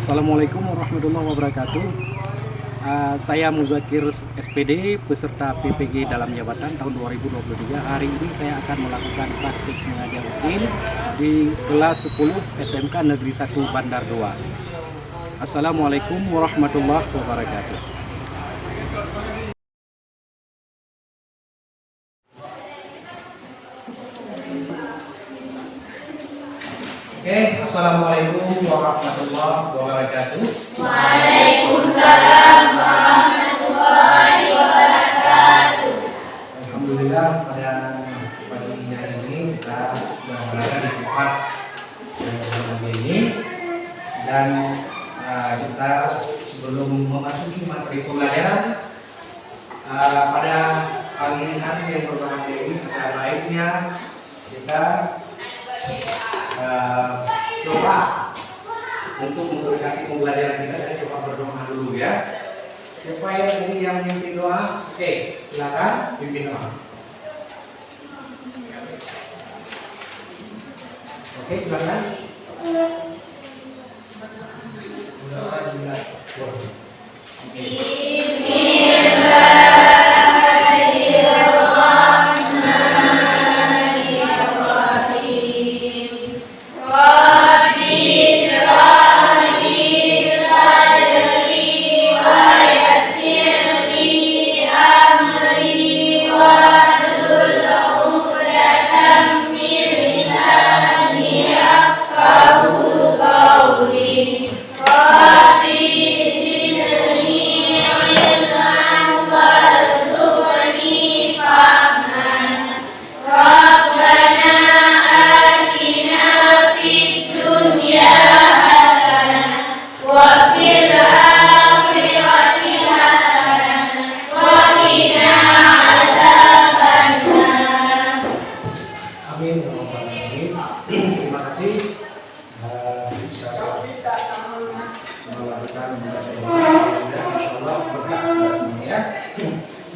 Assalamualaikum warahmatullahi wabarakatuh. Saya Muzakir SPD, peserta PPG dalam jabatan tahun 2023. Hari ini saya akan melakukan praktik mengajar rutin di kelas 10 SMK Negeri 1 Bandar 2. Assalamualaikum warahmatullahi wabarakatuh. Oke, assalamualaikum warahmatullahi wabarakatuh. Waalaikumsalam warahmatullahi wabarakatuh. Alhamdulillah pada pagi hari ini kita sudah berada di tempat yang ini dan kita sebelum memasuki materi pelajaran pada pagi hari yang berbahagia ini pada baiknya kita coba untuk memberkati pembelajaran kita dan coba berdoa dulu ya. Siapa yang mimpin doa? Oke, silakan pimpin doa. Oke, silakan. Terima kasih.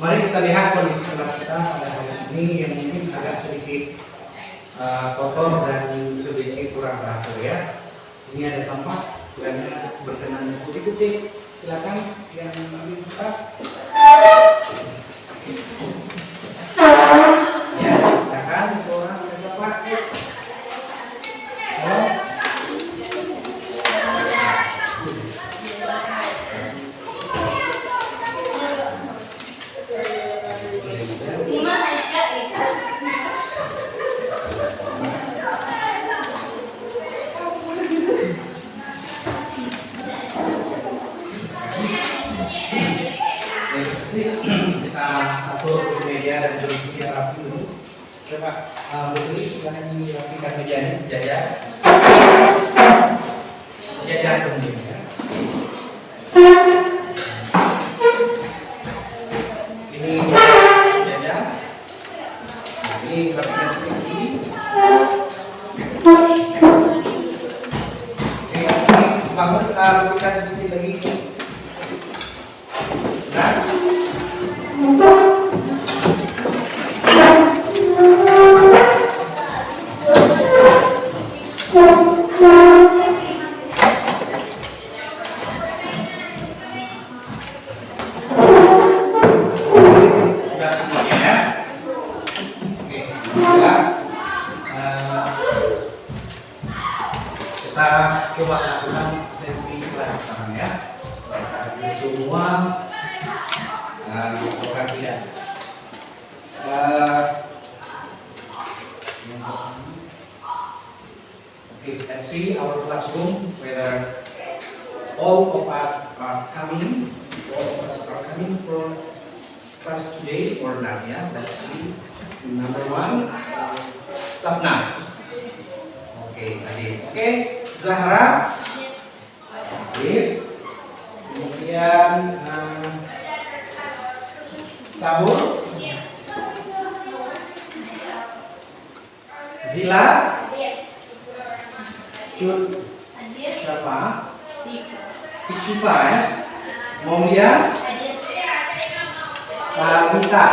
Mari kita lihat kondisi kelas kita pada hari ini yang mungkin agak sedikit kotor dan sedikit kurang teratur ya. Ini ada sampah, kiranya berkenan putih-putih. Silakan yang ambil buka. Ya, silakan itu orang sudah pakai. Kita atur meja dan kursi rapi dulu. Coba berdiri, silahkan dirapikan mejanya, sejajar. Sejajar sendiri ya. Ini sejajar. Ini rapikan sedikit. Oke, bangun rapikan sedikit lagi. Nah. Kita coba lakukan sesi kelas sekarang ya. Semua bukan tidak. Okay, let's see our classroom whether all of us are coming for class today or not ya. Let's see. Number one, Sapna. Oke, tadi. Oke, Zahra. Oke. Kemudian Sabur. Zila. Cut. Siapa? Cipa ya. Momia. Mita.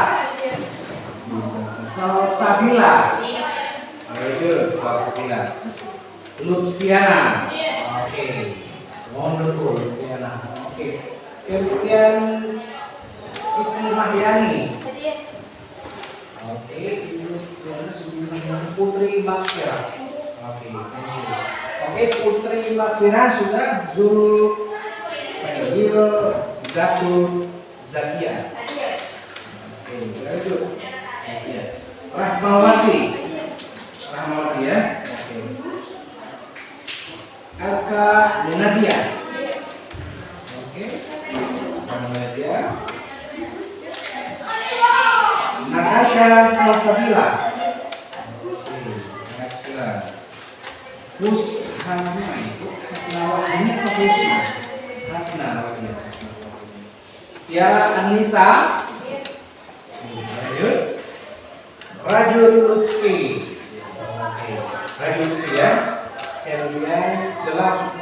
Sabila. Very good. Sabila. Lutfiana. Oke. Wonderful, Diana. Oke. Kemudian Siti Mahyani. Oke, Siti Mahyani. Putri Makfira. Oke, thank you. Oke, Putri Makfira sudah. Zul Zatul Zakia. Oke, very good. Zakia. Rahmawati. Rahmawati ya. Oke. Aska Nadia. Oke. Nadia. Natasha Salsabila. Oke, excellent. Hus Hasna itu Hasnawati atau Husna? Hasna namanya. Tiara Anissa. Lanjut. Rajul Lutfi. Oke. Rajul Lutfi ya. Kemudian jelas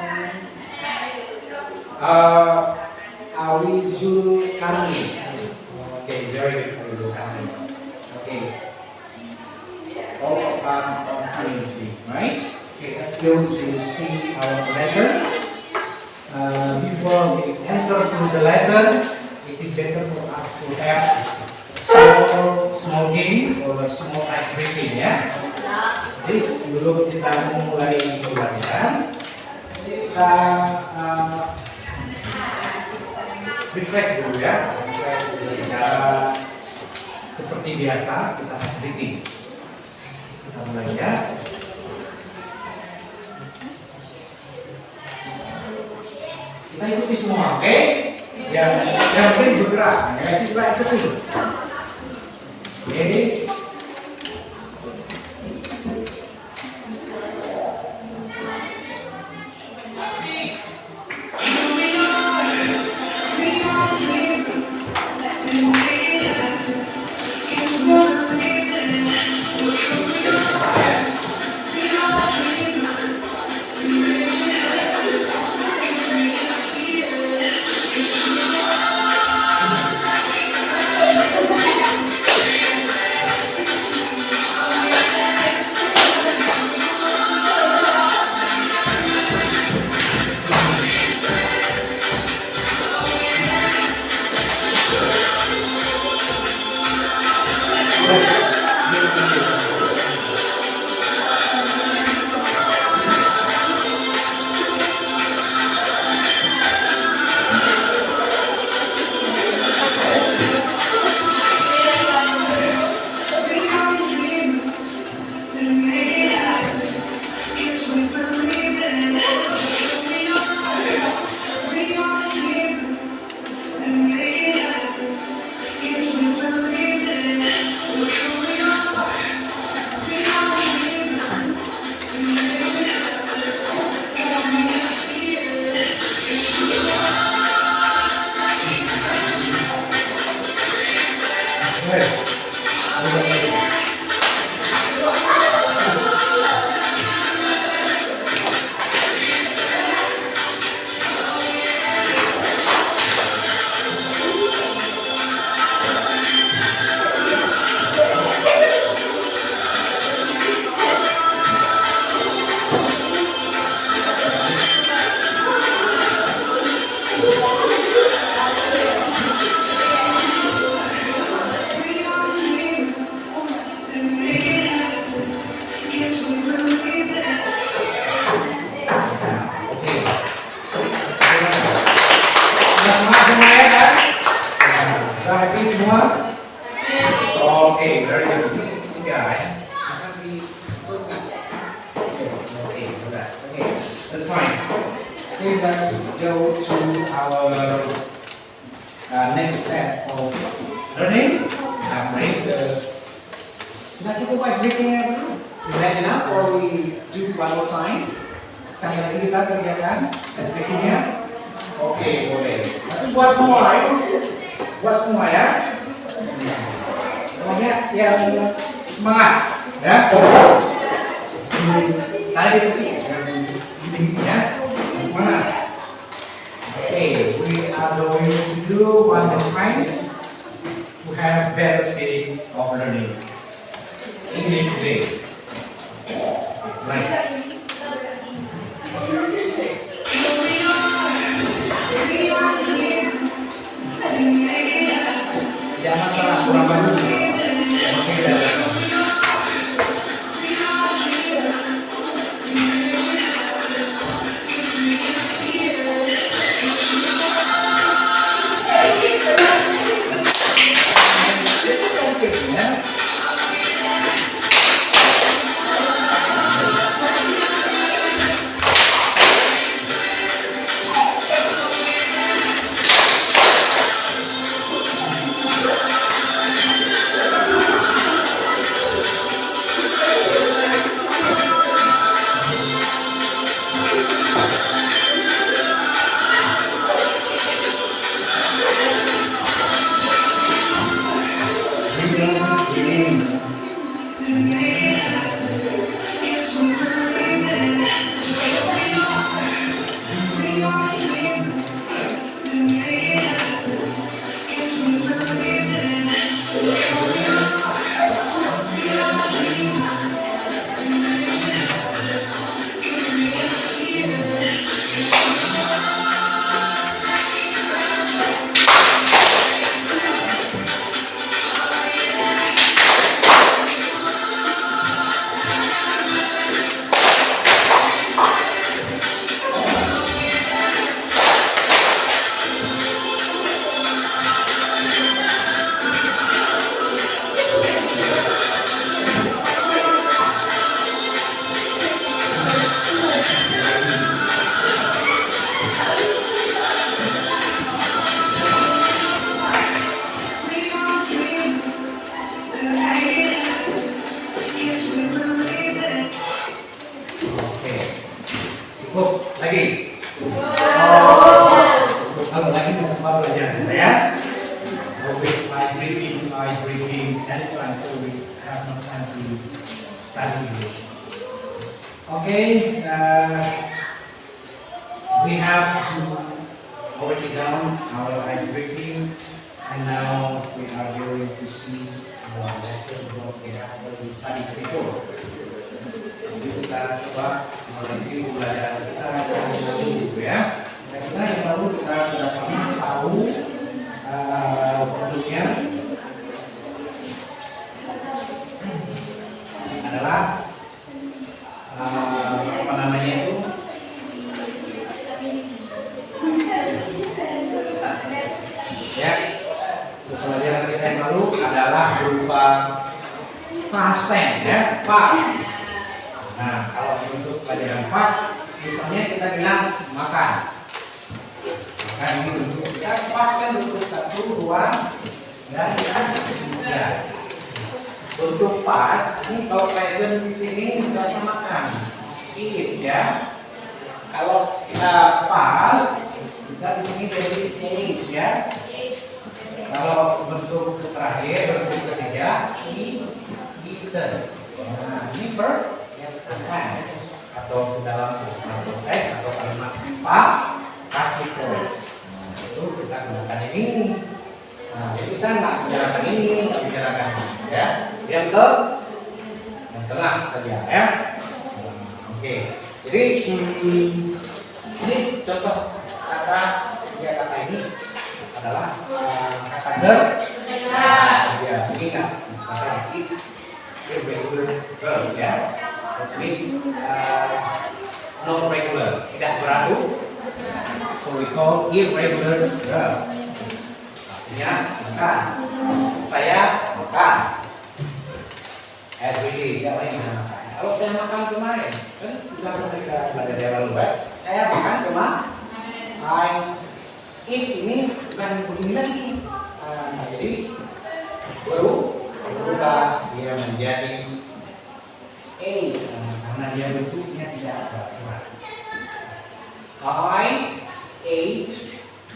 Awizul Karni. Oke, very good. Awizul Karni. Oke. All of us are community, right? Okay, let's go to see our lesson. Before we enter into the lesson, it is better for us to have small game or small ice breaking ya. Jadi sebelum kita memulai pembelajaran, kita refresh dulu ya. Refresh dulu ya. Seperti biasa kita ice breaking. Kita mulai ya. Kita ikuti semua, oke? Yang penting bergerak, ya kita ikuti. Oke. Okay, let's go to our next step of learning. Sudah cukup ice breaking-nya dulu? Is that enough or we do one more time? Sekali lagi kita kerjakan ice breaking-nya. Oke, boleh. Tapi buat semua ya. Buat semua ya. Semuanya yang semangat ya. Tarik ya. Semangat. Okay, we are going to do one more time to have better spirit of learning English today. Right. Oke, cukup lagi. Kalau lagi semua belajar ya. Always my breathing, anytime so we have no time to study English. Okay, we have already done our ice breaking, and now we are going to see our lesson what we have already studied before. Jadi kita coba mereview pelajaran kita yang lalu ya. Kita yang lalu kita sudah pernah tahu sebelumnya adalah apa namanya itu ya. Pelajaran kita yang lalu adalah berupa past tense ya, past. Nah, kalau untuk pelajaran pas, misalnya kita bilang makan. Makan ini bentuk kita pas kan bentuk 1, 2, dan 3. Bentuk pas, ini kalau present di sini misalnya makan, eat ya. Kalau kita pas, kita di sini jadi eat ya. Kalau bentuk terakhir, bentuk ketiga, eaten. Nah, ini verb atau dalam atau kalimat passive voice. Nah, itu kita gunakan ini. Nah, jadi kita nggak bicarakan ini, nggak bicarakan ini, ya. Yang tengah saja, ya. Oke. Jadi ini contoh kata ini adalah kata der. Ya, ini nggak kata itu irregular verb ya. Ini non regular, tidak beradu. So we call irregular verb. Artinya makan. Saya makan. Every day, tidak lain makan. Kalau saya makan kemarin, kan sudah pernah kita belajar lalu ya. Saya makan kemarin. I eat ini bukan begini lagi. Jadi berubah dia menjadi karena dia bentuknya tidak berat. I ate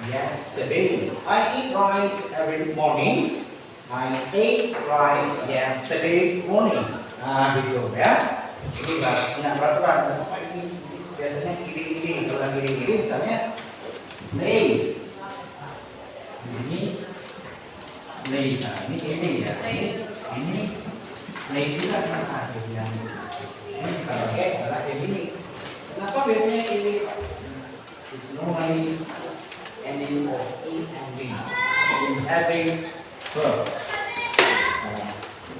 yesterday. I eat rice every morning. I ate rice yesterday morning. Nah gitu ya. Ini tidak berat. Apa ini biasanya ini kalau lagi ini misalnya lay. Ini lay. Nah, ini ya. Ini lay juga kan satu yang ini kalau adalah kayak gini. Kenapa biasanya ini? It's normally ending of E and D in every verb.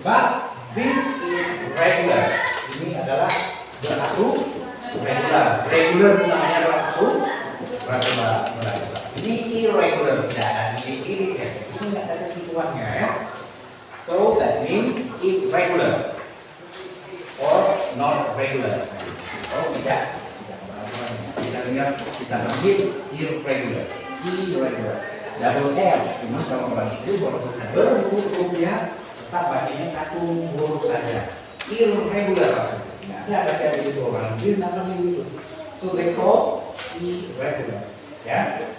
But this is regular. Ini adalah berlaku regular. Regular namanya berlaku regular. Ini irregular, tidak ada ini ya. Ini tidak ada situannya ya. So that means irregular or not regular. Oh tidak. Kita lihat kita panggil irregular. Double L. Cuma kalau orang itu berhurufnya tetap bacanya satu huruf saja. Irregular. Tidak ada kayak gitu orang. Dia namanya itu. So they call irregular. Ya.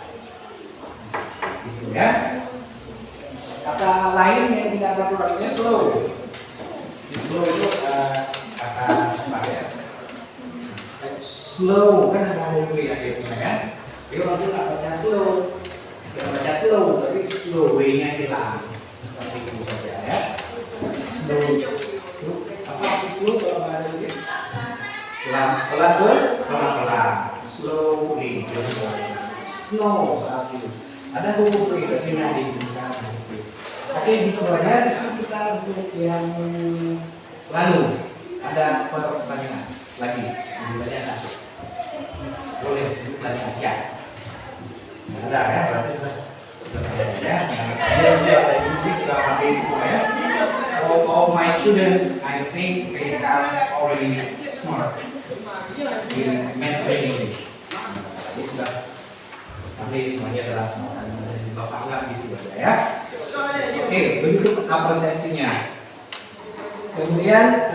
Gitu ya. Kata lain yang tidak regularnya slow. Slow itu kata apa ya? Slow kan ada huruf ya akhirnya kan. Dia nanti nggak baca slow, nggak baca slow, tapi slow W-nya hilang. Seperti itu saja ya. Slow, apa arti slow kalau bahasa Inggris? Pelan-pelan, slowly, snow, ada huruf W tapi nggak digunakan. Oke, di kemudian kita untuk yang lalu ada pertanyaan lagi, ditanyakan. Boleh ditanya aja. Ada ya, berarti ya. Saya sudah habis semua ya. All of my students, I think they are already smart in mastering English. Jadi sudah habis semuanya adalah bapak nggak gitu ya. Oke, begitu persepsinya. Kemudian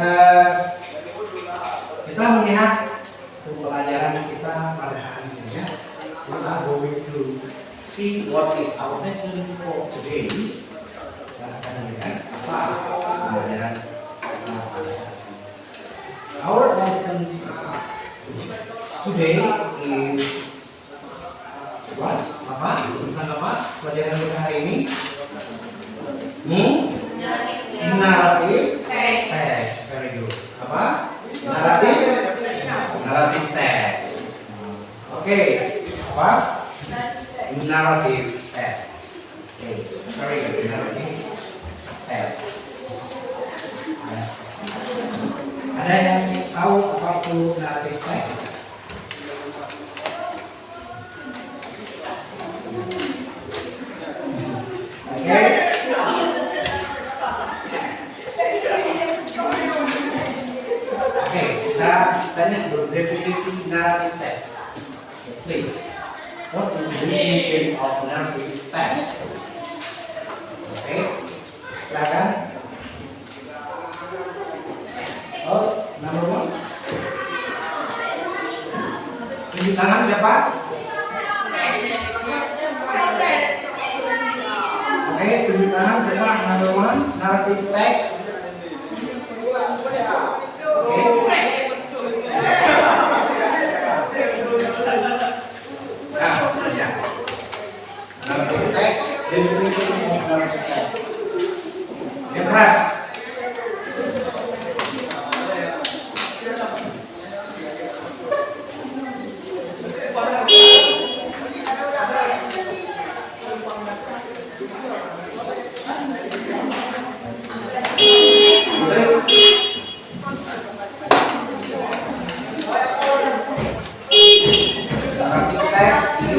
kita melihat pelajaran kita pada hari ini ya. Kita going to see what is our lesson for today. Kita akan melihat apa pelajaran our lesson today is what? Apa? Tentang apa? Pelajaran kita hari ini? Narrative text. Very good. Apa? Narrative text. Oke. Apa? Narrative text. Okay. Very good. Narrative text. Ada yang tahu apa itu narrative text? Oke. Oke, kita tanya dulu definisi narrative text. Please, what is the definition of narrative text? Oke, silakan. Oh, number one. Tunjuk tangan siapa? Oke, tunjuk tangan siapa? Number one, narrative text. Narrative text, definition of narrative text. Yang keras. Narrative text is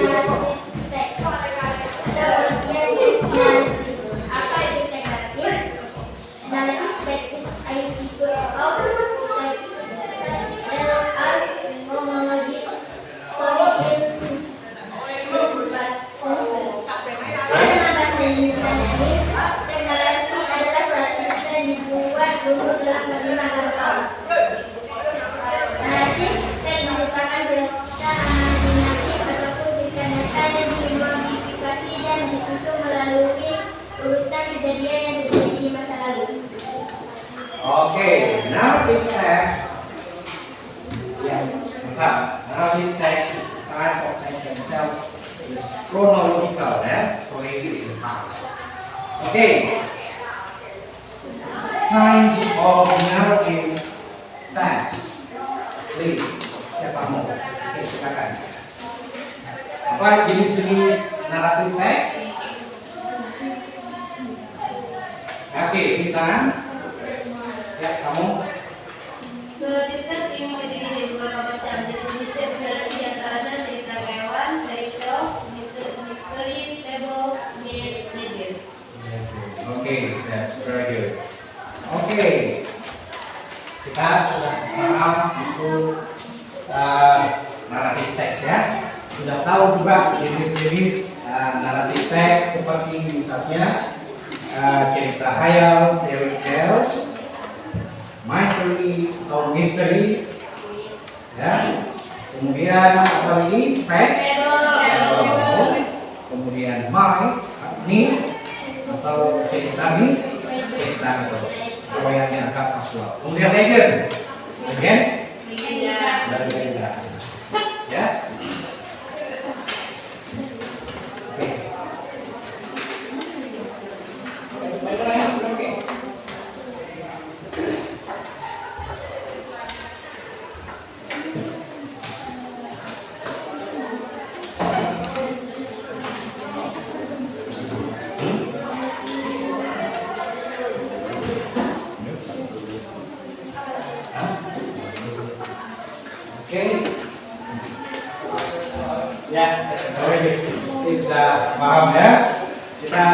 okay, narrative text. Yeah, narrative text is types of text themselves is chronological, story in the past. Okay, kinds of narrative text. Please, siapa mau? Oke, silakan. Apa jenis-jenis narrative text? Oke, ini tangan. Ya, kamu. Narrative text yang terdiri dari beberapa macam jenis teks adalah di antaranya cerita hewan, fairy tales, mystery, fable, myth, legend. Okay, that's very good. Okay, kita sudah paham itu narrative text ya. Sudah tahu juga jenis-jenis narrative text seperti misalnya cerita khayal, fairy tales, mystery, ya. Kemudian apa lagi? Fable. Kemudian myth atau cerita itu semuanya angkat asal. Kemudian legend, legenda, ya. sudah paham ya. Kita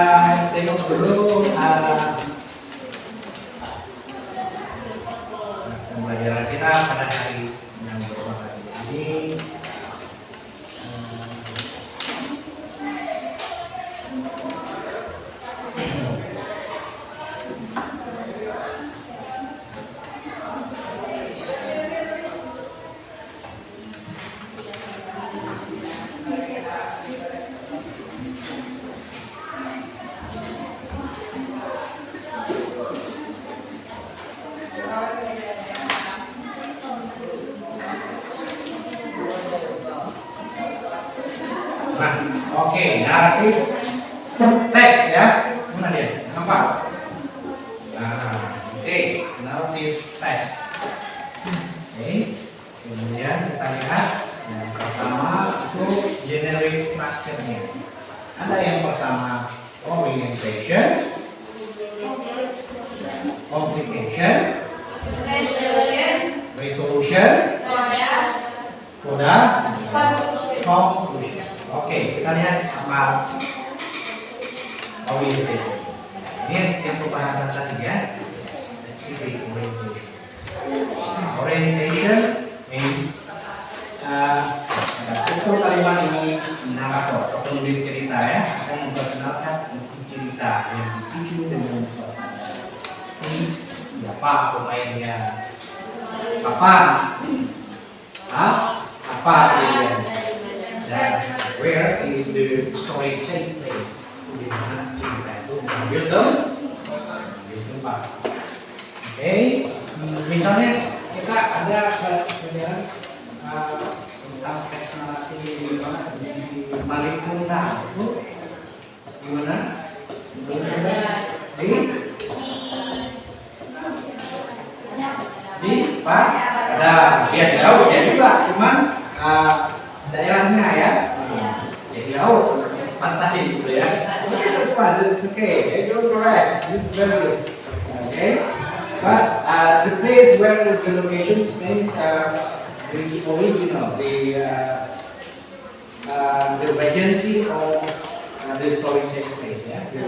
tengok dulu pembelajaran kita pada hari yang pertama ini. Nah, oke, narrative teks ya. Mana dia? Nampak? Nah, oke, narrative teks. Oke, kemudian kita lihat yang pertama itu generic structure-nya. Ada yang pertama orientation, complication, resolution, coda, conclusion. Oke, kita lihat apa orientation. Ini yang pembahasan tadi ya. Let's see the orientation. Orientation means itu kalimat ini narator, penulis cerita ya, akan memperkenalkan isi cerita yang dipicu dengan siapa pemainnya, kapan, apa dia, dan where is the story take place, di mana cerita itu mengambil tempat. Oke, misalnya kita ada pelajaran tentang teks naratif misalnya di Balik Kunda itu gimana? Di Padang. Ya di laut ya juga, cuman daerahnya ya. Jadi laut, pantai gitu ya. That's fine, that's okay. You're correct. You're very good. Okay. But the place where is the locations means the original, the regency of the story take place ya, the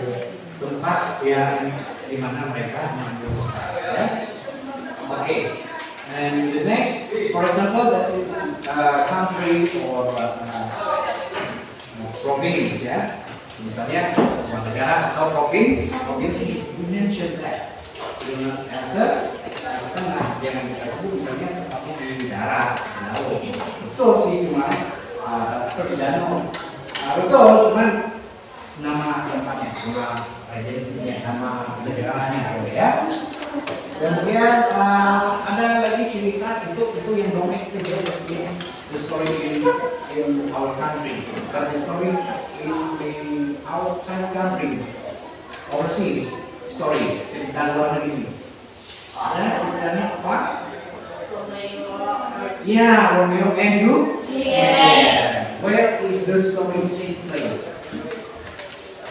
tempat yang di mana mereka mengambil tempat ya. Okay, and the next, for example, that is country or province ya, misalnya sebuah negara atau provinsi, we mention that. Dengan answer tengah yang kita sebut misalnya tempatnya di darat, laut. Betul sih, cuma terdanau. Betul, cuman nama tempatnya, nama regensinya, nama negaranya, ya. Kemudian ada lagi cerita itu yang domestik ya, the story in our country, but the story in the outside country, overseas. Story cerita luar negeri. Ada ceritanya apa? Ya, Romeo and Juliet. Where is the story take place?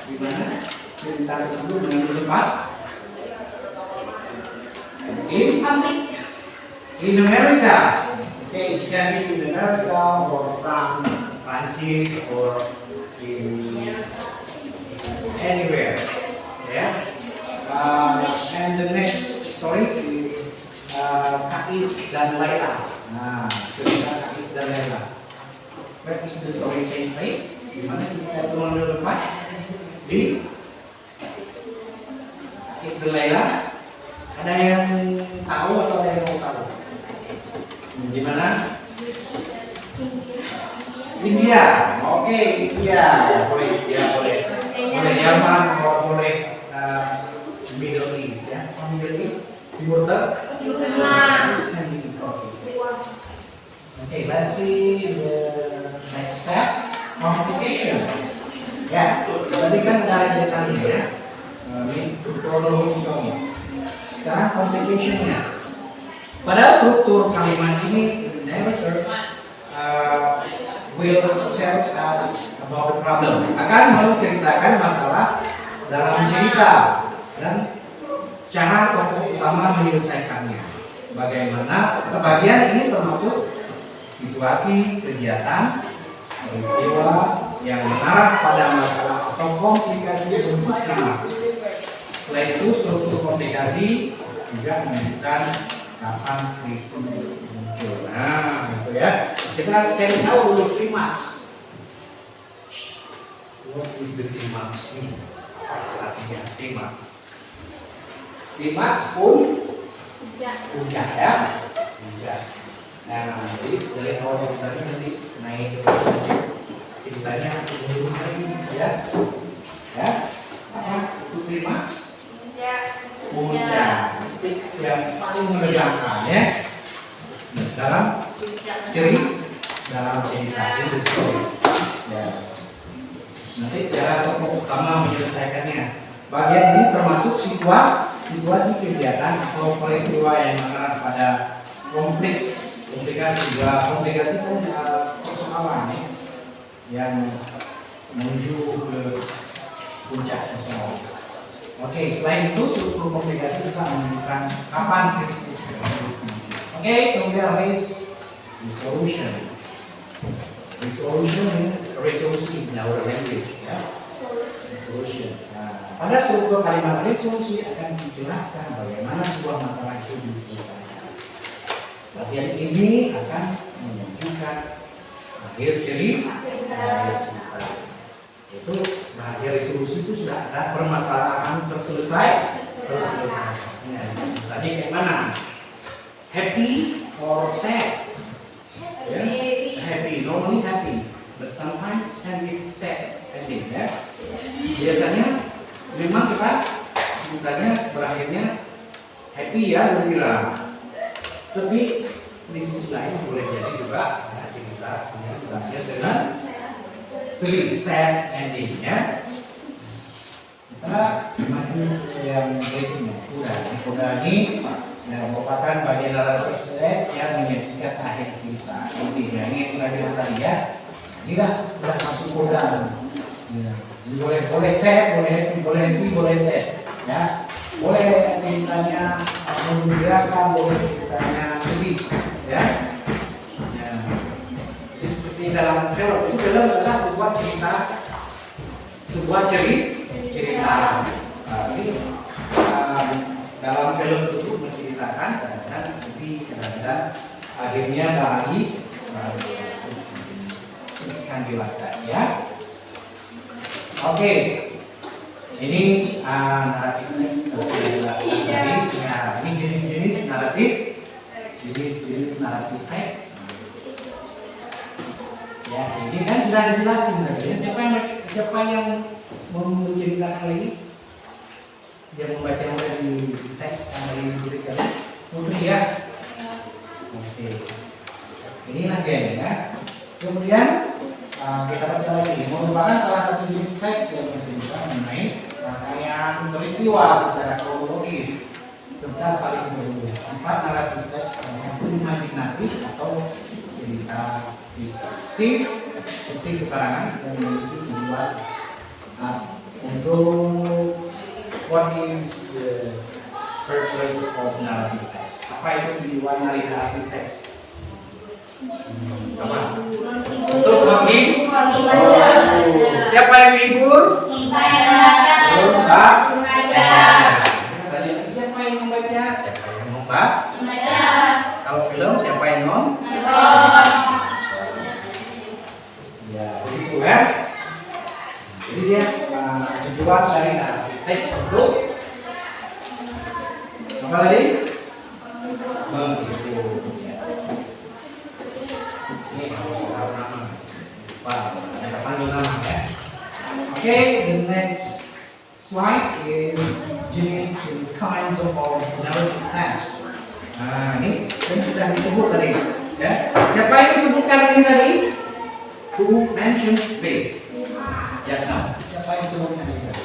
Di mana cerita tersebut mengambil tempat? In America. Okay, it can be in America or from Prancis or in anywhere. Yeah. And the next story is Kais dan Laila. Nah, cerita Kais dan Laila. Where is the story take place? Di mana kita itu mengambil tempat? Di Kais dan Laila. Ada yang tahu atau ada yang mau tahu? Di mana? India. Oke, India. Boleh, ya boleh. Boleh Yaman, boleh Middle East ya. Middle East, Timur Tengah. Okay, let's see the next step, complication. Ya, tadi kan ada yang tadi ya. Ini kronologinya. Sekarang complication-nya. Pada struktur kalimat ini, the narrator will tell us about the problem. Akan menceritakan masalah dalam cerita dan cara tokoh utama menyelesaikannya. Bagaimana kebagian ini termasuk situasi, kegiatan, peristiwa, yang mengarah pada masalah atau komplikasi bentuk klimaks. Selain itu, struktur komplikasi juga menunjukkan kapan krisis muncul. Nah, gitu ya. Kita cari tahu dulu klimaks. What is the klimaks means? Artinya klimaks. Klimaks puncak ya. Puncak. Nah, jadi dari awal tadi nanti naik ke ceritanya turun lagi ya. Ya. Apa itu klimaks? Puncak. Titik yang paling menegangkan ya. Dalam cerita itu story. Ya. Nanti cara utama menyelesaikannya. Bagian ini termasuk situasi kegiatan atau peristiwa yang mengarah pada komplikasi juga. Komplikasi kan persoalan ya, yang menuju ke puncak persoalan. Oke, selain itu struktur komplikasi juga menunjukkan kapan krisis tersebut. Oke, kemudian resolution. Resolution means resolusi in our language ya. Resolution. Nah, pada struktur kalimat resolusi akan dijelaskan bagaimana sebuah masalah itu diselesaikan. Bagian ini akan menunjukkan akhir cerita. Itu bahagia resolusi itu sudah ada permasalahan terselesai. Ya, tadi kayak mana? Happy or sad? Ya, happy, normally happy, but sometimes can be sad ending ya. Biasanya memang kita ceritanya berakhirnya happy ya, gembira. Tapi di sisi lain boleh jadi juga kita berakhir dengan sedih, sad ending ya. Kita maju yang berikutnya. Kuda ini merupakan bagian alat tersebut yang menjadikan akhir kita. Ini kita bilang tadi ya. Inilah sudah masuk kuda. Boleh sad, boleh sad. Ya, boleh ceritanya menggembirakan, boleh ceritanya sedih. Ya. Jadi seperti dalam film itu adalah sebuah cerita, cerita. Dalam film tersebut menceritakan kadang-kadang sedih, kadang-kadang akhirnya bahagia, akan dilakukan ya. Oke, ini naratif teks tadi. Nah, ini jenis-jenis naratif teks. Ya, ini kan sudah dijelasin tadi. Siapa yang menceritakan lagi? Dia membaca dari teks yang ditulis ya, Putri ya. Oke. Inilah geng ya. Kemudian kita baca lagi. Merupakan salah satu jenis teks yang menceritakan mengenai rangkaian peristiwa secara kronologis serta saling berhubung. Sifat naratif teks imajinatif atau cerita fiktif seperti keterangan yang memiliki tujuan untuk what is the purpose of narrative text? Apa itu tujuan narrative text? Apa? Untuk menghibur. Siapa yang menghibur? Membaca. Siapa yang membaca? Siapa yang membaca? Kalau film siapa yang nonton? Ya, begitu ya. Jadi dia tujuan dari narrative teks untuk apa tadi? Menghibur. Ini kalau nama, ada panggil nama ya. Okay, the next slide is jenis kinds of narrative text. Nah, ini sudah disebut tadi. Ya. Siapa yang disebutkan ini tadi? Who mentioned this? Just now. Siapa yang disebutkan ini tadi?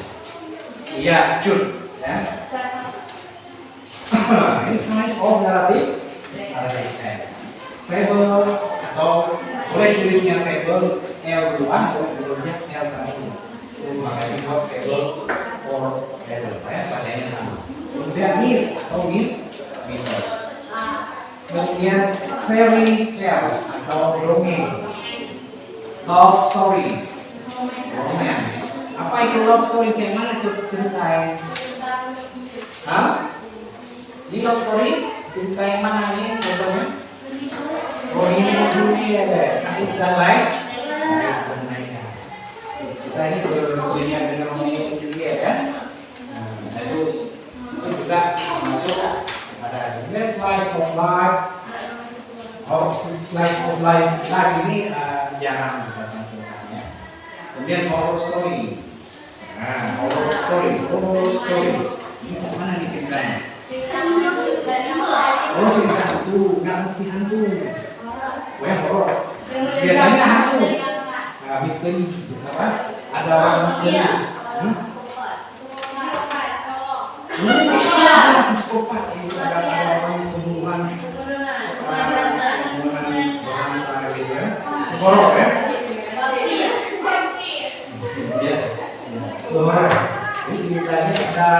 Iya, Jun. Ya. Ini kind of narrative text. Fable atau boleh tulisnya fable L2 atau fable-nya L1. Makanya buat fable or fable ya, padanya sama. Kemudian myth atau myth. Kemudian fairy tales atau dongeng. Love story. itu love story kayak mana tuh ceritain? Hah? Ini love story cerita yang mana nih contohnya? Oh ini dunia ya, Kais dan Lain. Kita ini berdunia dengan Romeo dan Juliet kan? Nah itu juga masuk pada slice of life. Oh, slice of life ini jarang kita masukkannya. Kemudian horror story. Nah, horror stories. Ini mana nih ceritanya? Oh, cerita hantu, nggak mesti hantu. Oh, yang horror. Biasanya hantu. Misteri, apa? Ada orang misteri. Psikopat itu ada orang pembunuhan. Horor ya? Iya. Horor. Ini ceritanya ada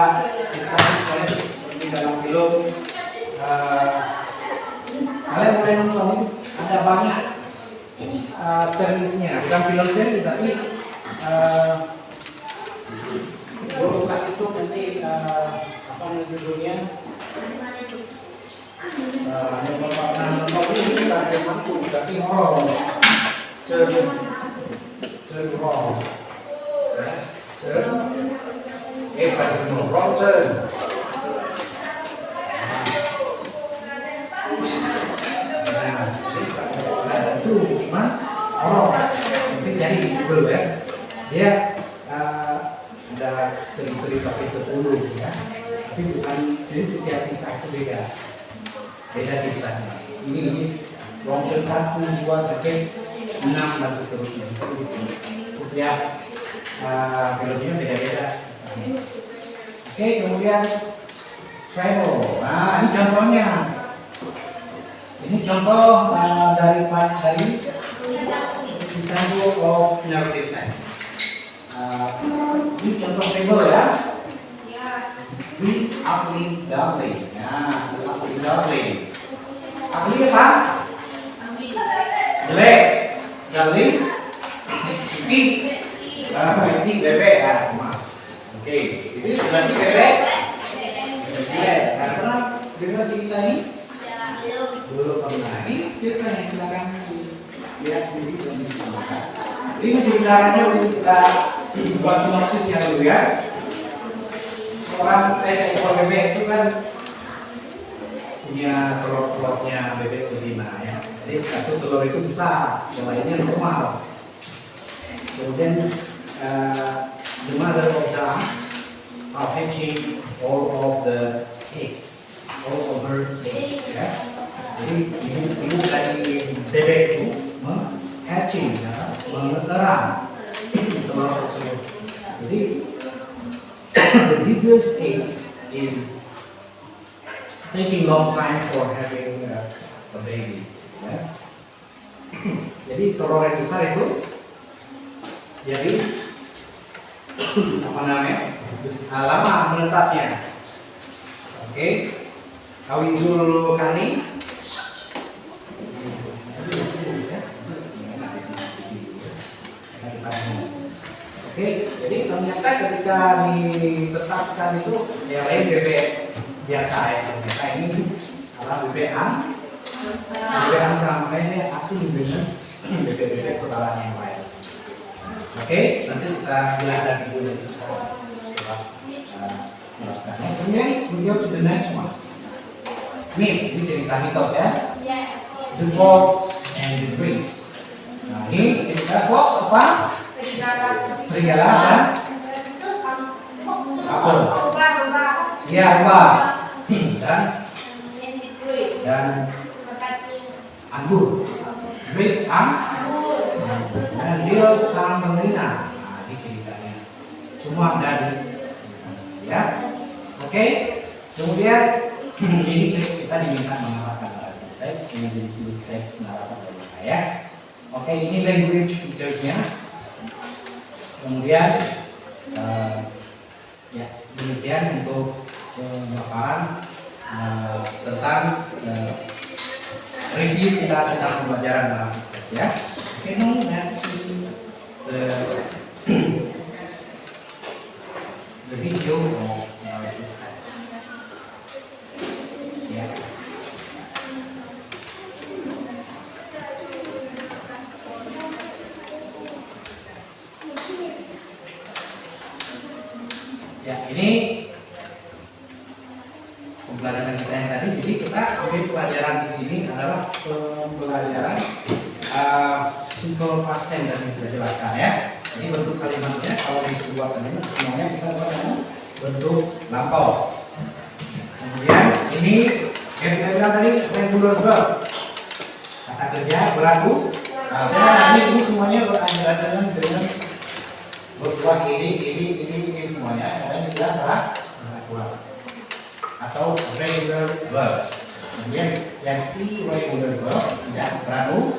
kisah seperti dalam film. Kalian boleh nonton, ada banyak seriesnya, bukan film series tapi bukan itu nanti apa judulnya? Yang pernah nonton ini bukan film hantu tapi horor. Horor. Bukan horor. Itu cuma horor. Mungkin jadi Google ya. Dia ada seri-seri sampai 10 ya. Tapi bukan, jadi setiap kisah itu beda ceritanya. Ini Romeo 1, 2, sampai 6 dan seterusnya. Setiap filmnya beda-beda kisahnya. Oke, kemudian travel. Nah, ini contohnya. Ini contoh dari example of narrative text. Ini contoh fable ya. The Ugly Duckling. Nah, The Ugly Duckling. Ugly apa? Jelek. Duckling. Ini bebek ya. Oke, ini berarti bebek. Nah, pernah dengar cerita ini? Belum pernah. Ini ceritanya silakan lihat sendiri dan diceritakan. Ini menceritakannya kita buat sinopsisnya dulu ya. Seekor bebek itu kan punya telur-telurnya bebek betina ya. Jadi satu telur itu besar, yang lainnya normal. Kemudian the mother of the are hatching all of the eggs, all of her eggs ya. Jadi ibu dari bebek itu hatching, ya, menerang telur tersebut. Jadi the biggest egg is taking long time for having a baby. Ya. Jadi telur yang besar itu, jadi apa namanya? Lama menetasnya. Oke, Kawinzul Kani. Oke, jadi ternyata ketika ditetaskan itu yang lain bebek biasa ya. Ternyata ini adalah bebek angsa, makanya asing dengan bebek-bebek kebalan yang lain. Oke, nanti kita lihat lagi dulu. Kemudian beliau to the next one. Myth, ini cerita mitos ya. The fox and the prince. Nah, ini cerita fox apa? Serigala dan apa? Iya, rubah. Dan anggur. Grapes anggur. Dan dia tukang menghina. Nah, ini ceritanya. Semua dari ya. Oke. Kemudian ini kita diminta mengarahkan teks, ini ditulis teks naratif dari ya. Oke, ini language features-nya. Kemudian ya demikian untuk pemaparan tentang review kita tentang pembelajaran dalam teks ya. Oke, now let's see the Ya, ini pembelajaran kita yang tadi. Jadi kita ambil pelajaran di sini adalah pembelajaran simple past tense dan kita jelaskan ya. Ini bentuk kalimatnya kalau dibuat kalimat semuanya kita buat dengan bentuk lampau. Kemudian ini yang kita bilang tadi regular verb, kata kerja berlaku. Nah, ini semuanya berkaitan dengan berbuat ini semuanya. Yang kita adalah berlaku atau regular verb. Kemudian yang irregular verb tidak berlaku.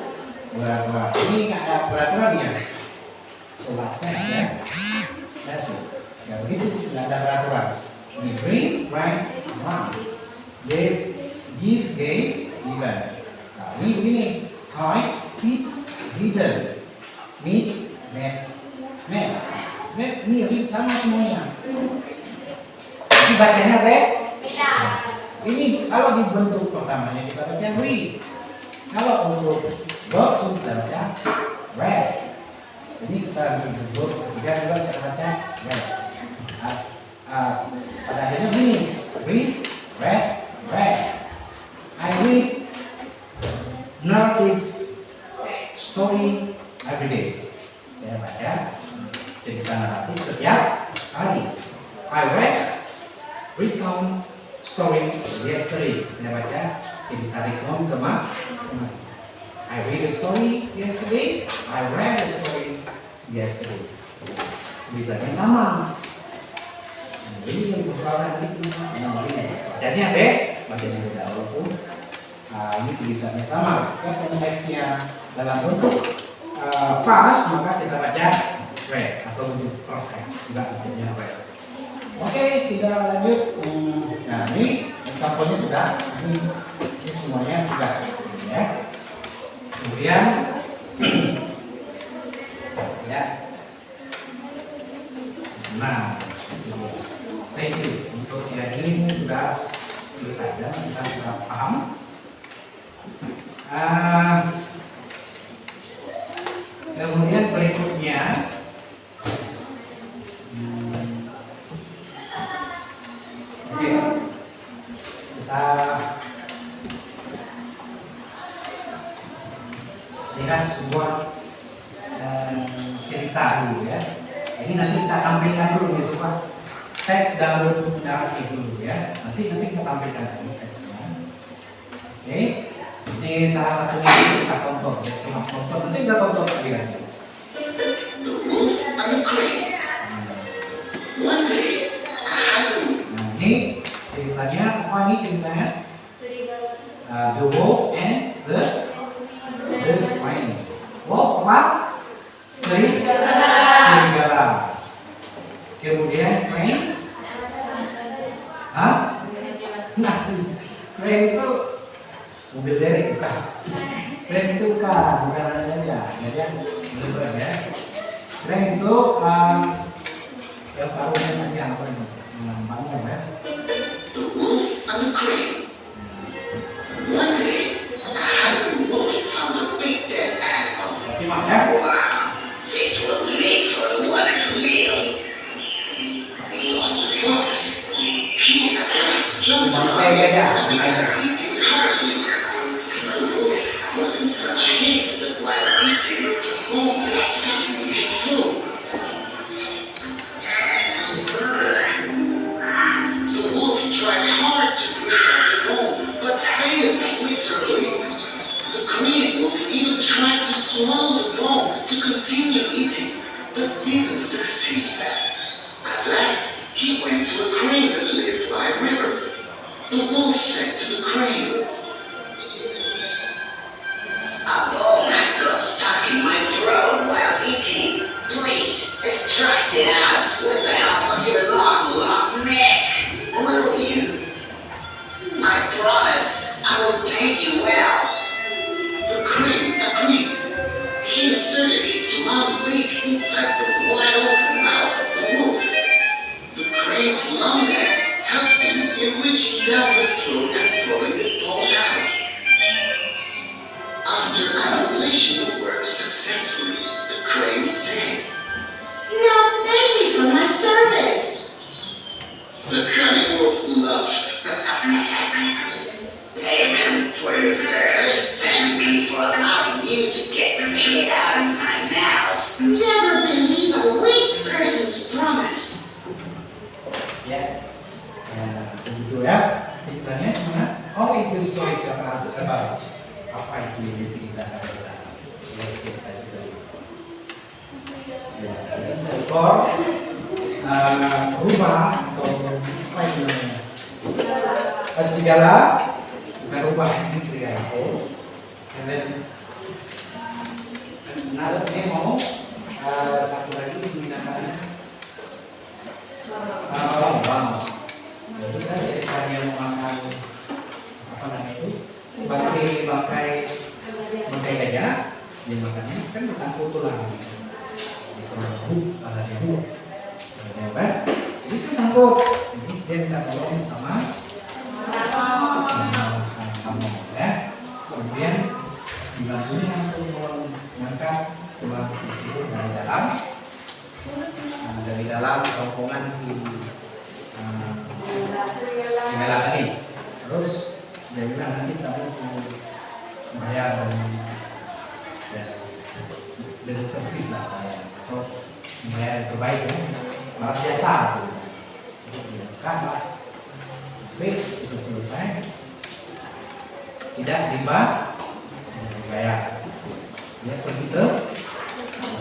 Ini nggak ada peraturannya. Solatnya ya. Ya begitu, nggak ada peraturan. Ini bring, bring, run. Give, gave, given. Nah, ini begini. Hide, hid, hidden. Meet, met, met. Met, mirip sama semuanya. Ini bacanya read. Beda. Ini kalau di bentuk pertamanya kita baca read. Kalau untuk verb kita baca read. Ini kita bentuk ketiga juga kita baca read. Pada akhirnya begini, read, read, read. I read narrative story every day. Saya baca cerita naratif setiap hari. I read recount story yesterday. Saya baca cerita recount kemarin. I read a story yesterday. I read a story yesterday. Tulisannya sama. Jadi yang persoalan itu bacanya bacanya beda walaupun ini tulisannya sama. Jika konteksnya dalam bentuk pas maka kita baca read atau bentuk perfect juga bacanya read. Oke, kita lanjut. Nah ini sampelnya sudah, ini semuanya sudah ya. Kemudian ya. Nah, thank you untuk yang ini sudah selesai dan kita sudah paham. Kemudian berikutnya oke, kita lihat sebuah cerita dulu ya. Ini nanti kita tampilkan dulu gitu Pak. Teks dalam bentuk naratif dulu ya. Nanti kita tampilkan dulu teksnya. Oke. Ini salah satunya kita tonton. Cuma tonton. Nanti kita tonton lagi aja. The Wolf and the Crane. One day, Nah, ini ceritanya apa nih ceritanya? Serigala. The Wolf and the Crane. Wolf apa? Serigala. Kemudian crane, hah? Nah, crane itu mobil derek bukan? Crane itu bukan aja. Jadi yang benar ya. Crane itu yang taruhnya nanti apa ini? Lambangnya ya. the Wolf and the Crane. One day, a hungry wolf found a big dead animal. Simak ya. Wow, this will make for a wonderful meal, thought the fox. He at once jumped on it and began eating hurriedly. The wolf was in such haste that while eating, the bone was sticking in his throat. The wolf tried hard to bring out the bone, but failed miserably. The green wolf even tried to swallow the bone to continue eating, but didn't succeed. At last, he went to a crane that lived by a river. The wolf said to the crane, "A bone has got stuck in my throat while eating. Please extract it out with the help of your long, long neck, will you? I promise I will pay you well." The crane agreed. He inserted his long beak inside the wide open mouth of the wolf. The crane's long neck helped him in reaching down the throat and pulling the bone out. After accomplishing the work successfully, the crane said, "Now pay me for my service." sektor rumah atau apa itu namanya? Serigala, bukan rumah ini serigala. And then another memo, satu lagi binatangnya bang. Kita sekarang yang memakan apa namanya itu bangkai gajah, dia makannya kan bersangkut tulang. Ada dia kan? Jadi itu sangkut. Jadi dia minta tolong sama sang kamu ya. Kemudian dibantunya untuk mengangkat tulang tersebut dari dalam rongkongan si serigala tadi. Terus dia bilang nanti kamu bayar dan servis lah atau bayar yang terbaik ya, malah biasa kan lah. Fix itu selesai, tidak riba bayar, dia pergi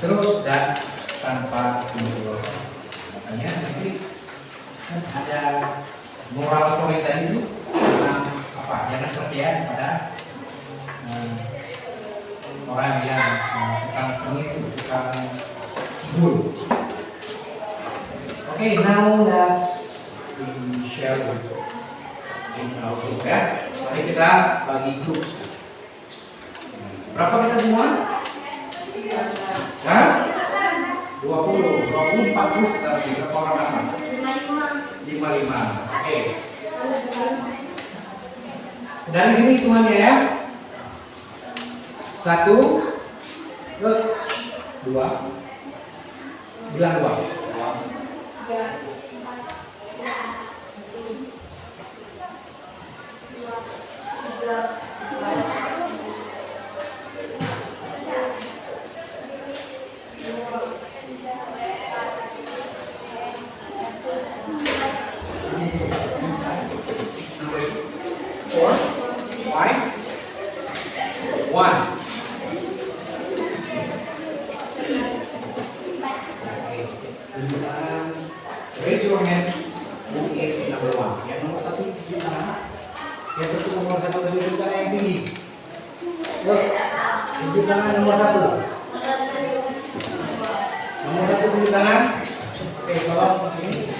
terus dan tanpa mundur. Makanya nanti kan ada moral story tadi itu tentang apa, jangan percaya pada orang yang suka menipu, suka bull. Okay, now let's share in our group ya. Mari kita bagi grup. Berapa kita semua? Hah? 20, 24 grup kita bagi. Berapa orang dapat? 55. Oke. Dari sini hitungannya ya. 1, 2, bilang 2. 4, 5, 1. Raise your hand. Who is number 1? Yang nomor 1 tunjuk tangan. Yang itu nomor 1 tunjuk tangan yang tinggi. Yuk, tunjuk tangan nomor 1. Nomor 1 tunjuk tangan. Oke, tolong ke sini.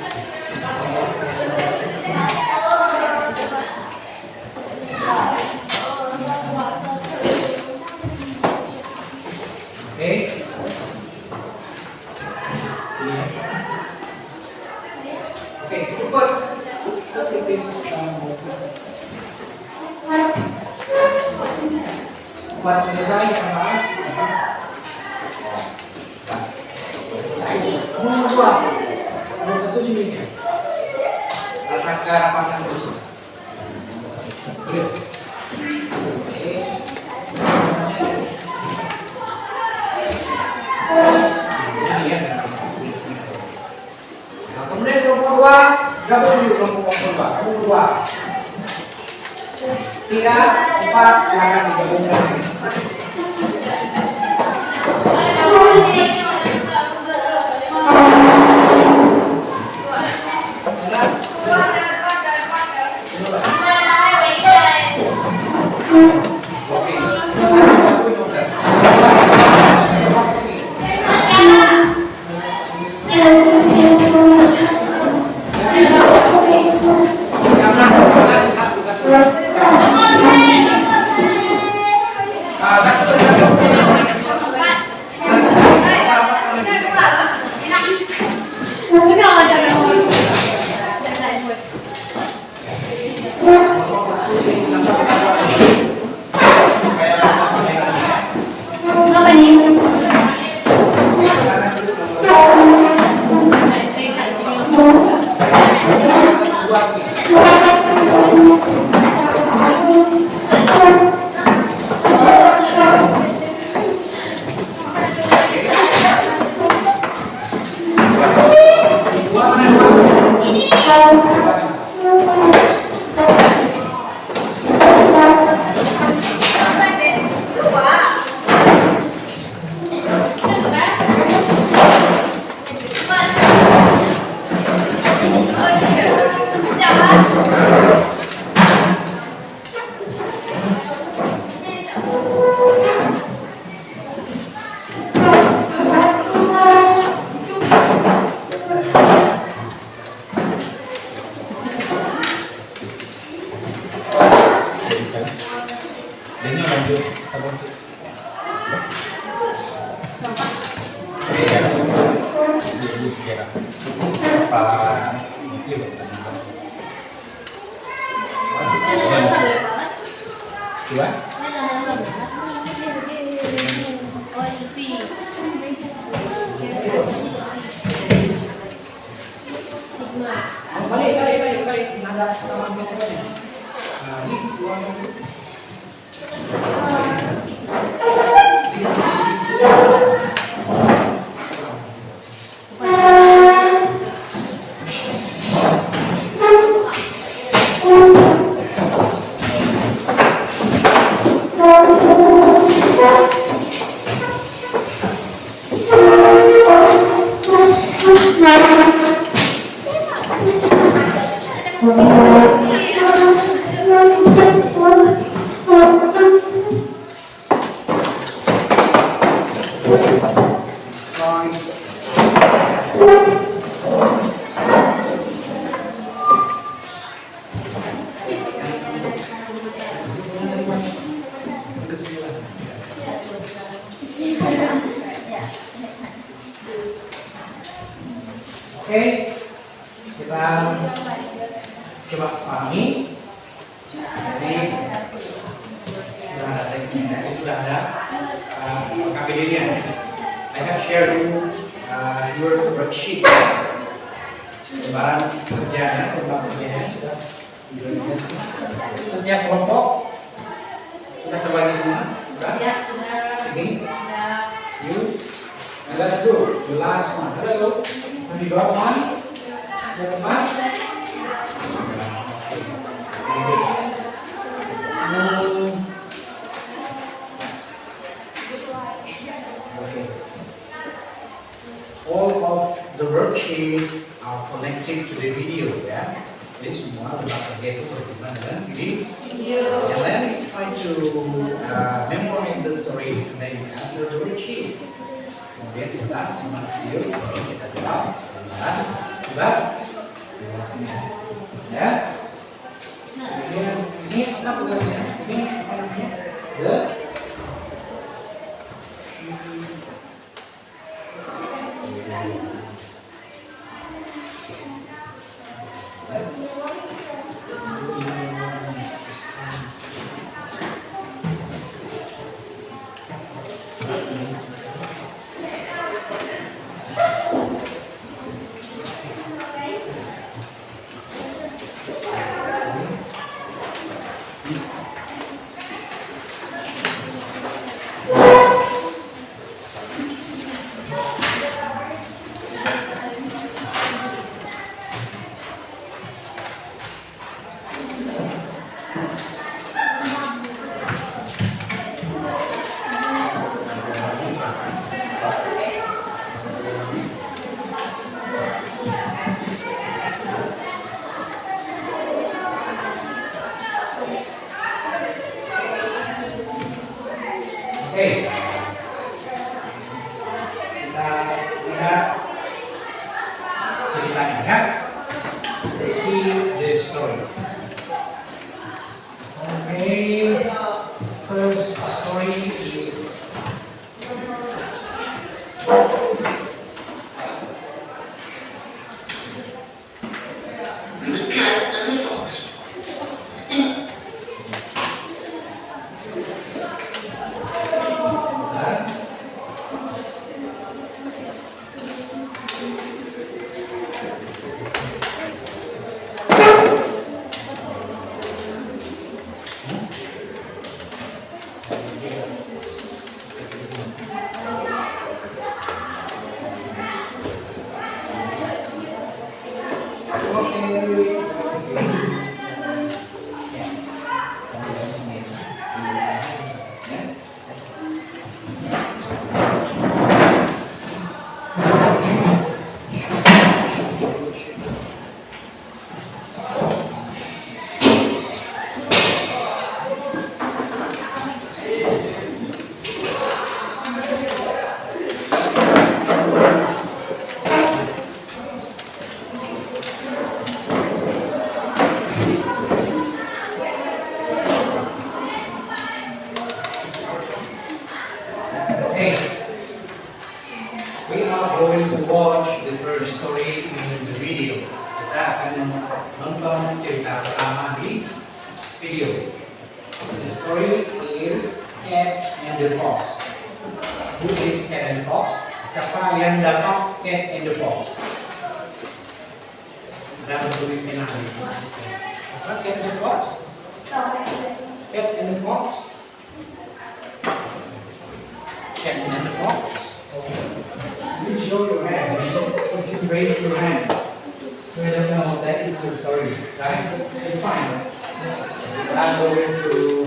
Oke. Oke, cepat. Oke, besok buat selesai bahas. Kamu nomor 2. Nomor 1 sini. Akan ke rapatkan terus. Boleh. Kemudian kelompok 2, gabung di kelompok 2. Kamu 2. 3, 4, silakan digabungkan. Pak Ibu. Coba. Balik. Nada sama mikrofonnya. Nah, ini dua Oke, kita coba pahami. Jadi sudah ada teksnya, sudah ada KPD-nya. I have shared your worksheet. Lembaran kerjanya, sudah. Setiap kelompok sudah terbagi semua. Sudah. Ya, sudah. Sini. Sudah. You. And let's go. The last one. Hello. Have you got one? Got one? Okay. All of the worksheet are connected to the video, ya. Jadi semua lembar kerja itu berhubungan dengan video. And then try to memorize the story and then you answer the worksheet. Kemudian kita simak video, kita jawab. Bebas? Ya. Kemudian ini apa tugasnya? Ini apa namanya? Oke, kita lihat ceritanya ya. See the story. Okay, first story is The Cat and the Fox. the Fox. Who is Cat and the Fox? Siapa yang dapat Cat and the Fox? Dan tulis pena ini. Apa Cat and the Fox? Cat and the Fox. Cat and the Fox. Okay. You show your hand. You raise your hand. So I don't know that is your story, right? It's fine. I'm going to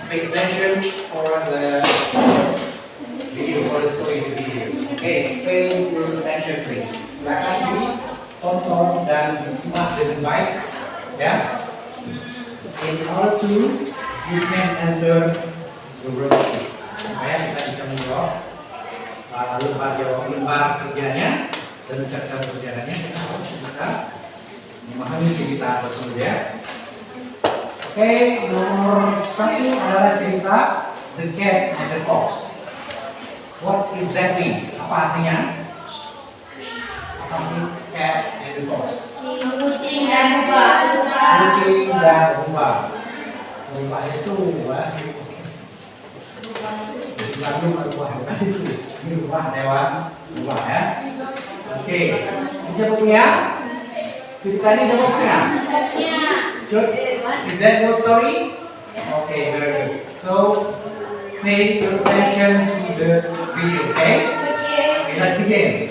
pay attention for the video, for the story in the video. Okay, pay your attention please. Silakan ini tonton dan simak dengan baik, ya. In order to, you can answer the worksheet. Supaya kita bisa menjawab lembar kerjanya dan serta kerjanya, kita harus bisa memahami cerita tersebut, ya. Oke, nomor 1 adalah cerita The Cat and the Fox. What is that means? Apa artinya? Apa arti Cat and the Fox? Kucing dan kubah. Kucing dan rubah. Rubah itu Bandung rubah bukan itu. Ini rubah hewan rubah, ya. Oke, siapa punya? Cerita ini siapa punya? Good. Is that your story? Okay, very good. So, pay your attention to the video, okay? Okay, let's begin.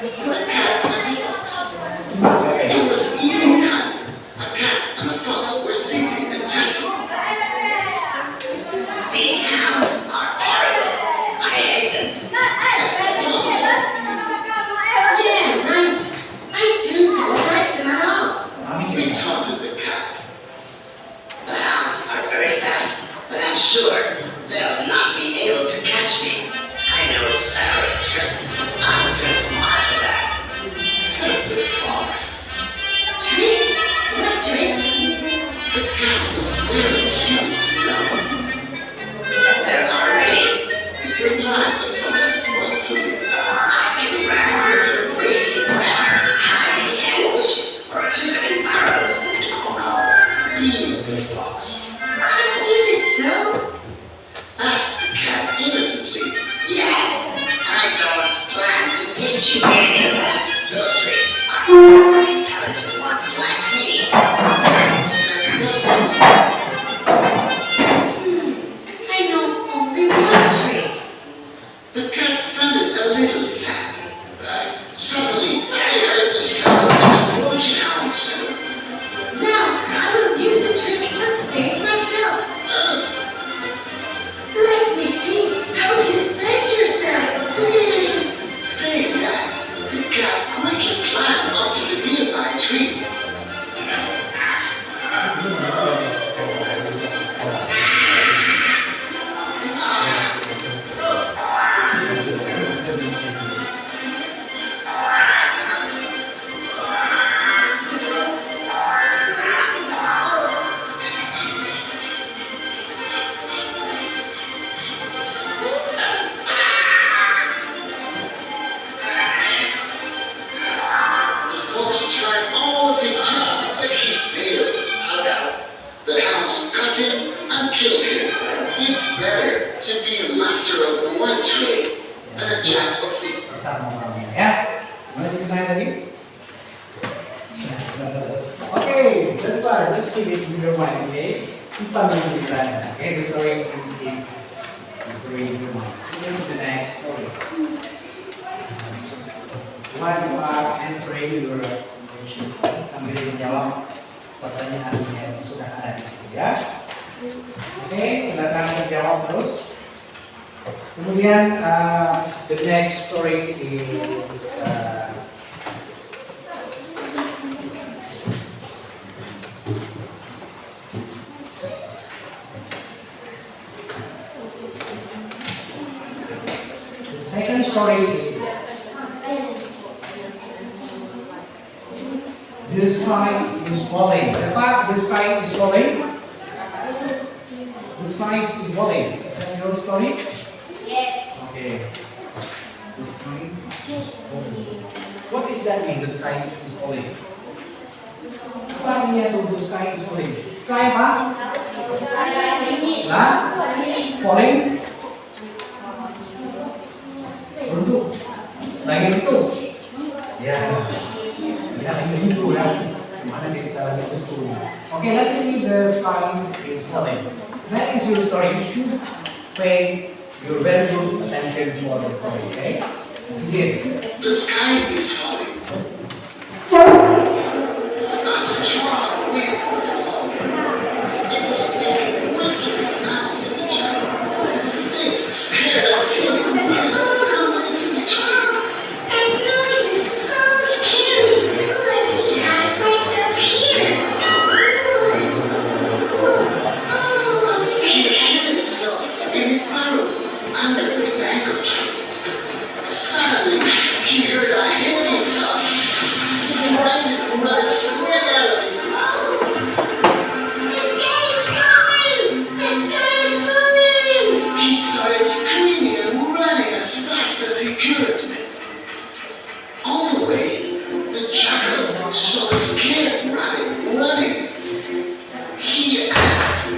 The cat and the fox. Okay. It was evening time. A cat and a fox were sitting and chatting. These hounds are horrible. I hate them, said the fox. Yeah, right. I don't like them at all, retorted the cat. The hounds are very fast, but I'm sure they'll not be able to catch me. I know several tricks. I'm too smart for that, said the fox. Tricks? What tricks? The cat was very curious to know. There are many, replied the fox wistfully. I can run over breaking plants, hiding in bushes, or even in burrows. Beamed the fox. Is it so? Asked the cat innocently. Yes, I don't plan to teach you any of that. Those tricks are for intelligent ones like me. Sarcastically. I know only one trick. The cat sounded a little sad. Suddenly, I heard the sound of an approaching house. Now, I will use the trick and save myself. Let me see how you save yourself. Saying that, the cat quickly climbed onto the nearby tree. The fox tried all of his tricks, but he failed. The hounds cut him and killed him. It's better to be a master of one trade than a jack of the Besar nomornya, ya. Mana ceritanya tadi? Okay, that's fine. Let's keep it in your mind, okay? Kita dulu ceritanya, okay? The story in your mind. Go to the next story. While you are answering your question, sambil menjawab pertanyaan yang sudah ada di situ, ya. Oke, silakan menjawab terus. Kemudian the next story is the second story is the sky is falling. Apa? The sky is falling. The sky is falling. Is that your story? Yes. Okay. The sky is falling. What does that mean? The sky is falling. Apa artinya tuh the sky is falling? Sky apa? Hah? Falling? Lagi itu? Ya. Kita lagi itu ya. Mana kita lagi itu? Okay, let's see the story in story. That is your story. You should pay your very good attention for the story. Okay? Begin. The sky is falling. A strong wind was blowing. It was making whistling sounds in the jungle. This scared our children. To the child. That noise is so scary. Let me hide myself here. He hid himself in his burrow under the mango tree. Suddenly, he heard a heavy thud. Frightened rabbit sprang out of his mouth. The sky is falling. The sky is falling. He started screaming and running as fast as he could. On the way, the jackal saw a scared rabbit running. He asked,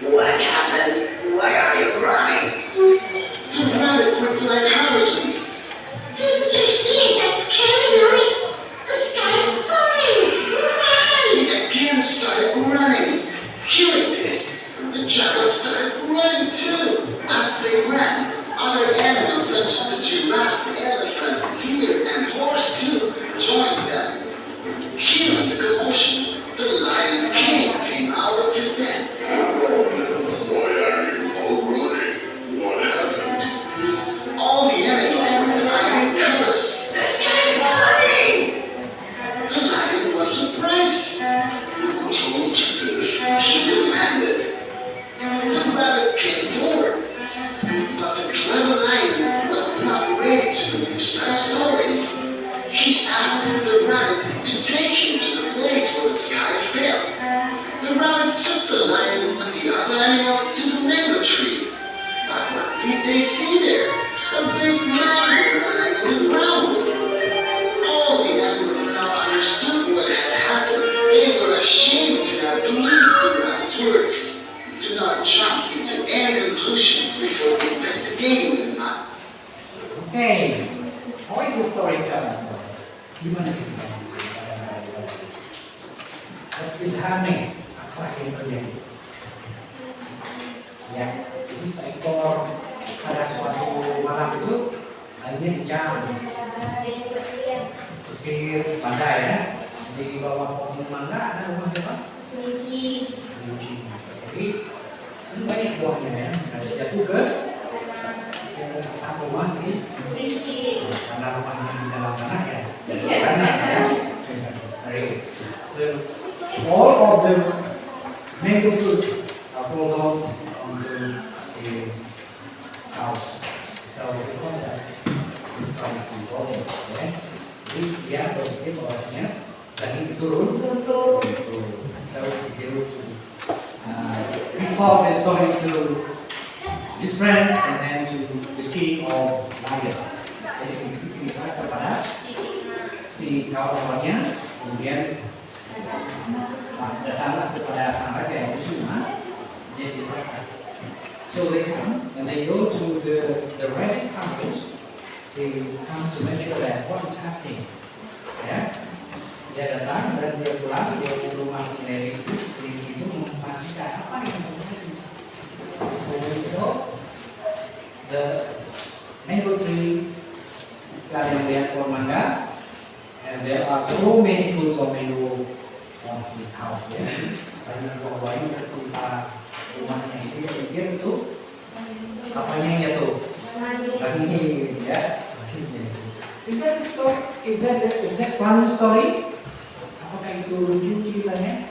"What happened? Why are you running?" The rabbit replied hurriedly, Didn't you hear that scary noise? The sky is falling. Run! he again started running. Hearing this, the jackal started running too. As they ran, other animals such as the giraffe, elephant, deer, and horse too joined them. Hearing the commotion, the lion king came out of his den. "Why are you all running? What happened?" All the animals replied in chorus. The sky is falling. The lion was surprised. "Who told you this?" he demanded. The rabbit came forward, but the clever lion was not ready to believe such stories. He asked the rabbit to take him to the place where the sky fell. The rabbit took the lion and the other animals to the mango tree. But what did they see there? A big mango lying on the ground. All the animals now understood what had happened. They were ashamed to have believed the rabbit's words. Do not jump into any conclusion before investigating the matter. Okay. How is the story telling us? Gimana kita? What is happening? Apa yang terjadi? Ya, jadi seekor pada suatu malam itu akhirnya jalan pikir pandai ya. Di bawah pohon mangga ada rumah siapa? Kelinci. Jadi ini banyak buahnya ya. Nah, jatuh ke satu rumah sih. Kelinci. Karena rumahnya di dalam tanah ya. Tanah ya. Very good. So all of the mango fruits are fall off onto his house. So because that is constantly falling. Okay. Jadi dia berpikir bahwasanya lagi turun. Untuk So he will to report the story to his friends and then to the king of lion. Jadi kita kepada si kawan-kawannya, kemudian datanglah kepada sang raja yang Kusuma. Dia ceritakan. So they come and they go to the rabbit's house. They come to make sure that what is happening. Ya, dia datang dan dia pulang dia ke rumah sendiri itu memastikan apa yang terjadi. So the mango tree kalian lihat pohon mangga, and there are so many fruits of mango on this house. Ya, banyak buah-buahnya ketika rumahnya itu dia pikir itu apanya ya tuh? Ini ya. Is that funny story? Apakah itu lucu ceritanya?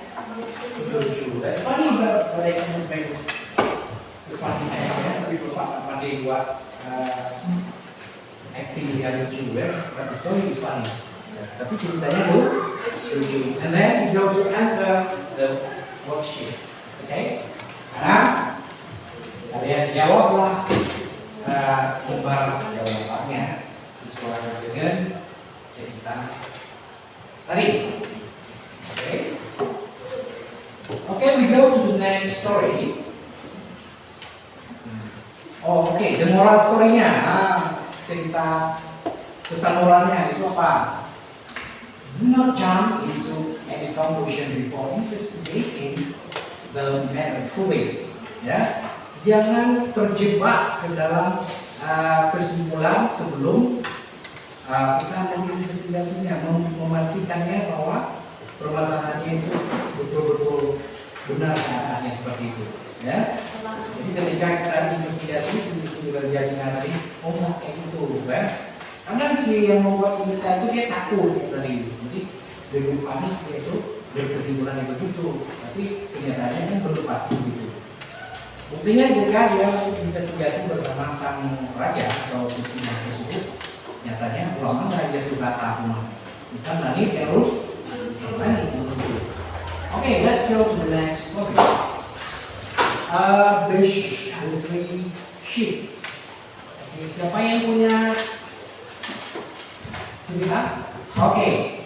Lucu. That's funny, but I can't make it funny ya. Tapi bapak pandai buat acting yang lucu ya. But the story is funny. Tapi ceritanya lucu. And then we go to answer the worksheet. Okay? Karena kalian jawablah lembar jawabannya sesuai dengan cerita tadi. Okay, we go to the next story. Oh, okay, the moral story-nya. cerita pesan moralnya itu apa? Do not jump into any conclusion before investigating the matter fully. Ya, jangan terjebak ke dalam kesimpulan sebelum kita menginvestigasinya, memastikannya bahwa permasalahannya itu betul-betul benar keadaannya seperti itu. Ya, jadi ketika kita investigasi investigasinya tadi, oh kayak gitu, ya. Karena si yang membuat kita itu dia takut tadi, jadi lebih panik yaitu berkesimpulan begitu, tapi kenyataannya kan belum pasti gitu. Buktinya juga dia investigasi bersama sang raja atau sisinya tersebut, nyatanya ulama raja itu batal bukan lagi terus lagi itu. Oke, let's go to the next topic. Bridge between ships. Oke, siapa yang punya cerita? Oke.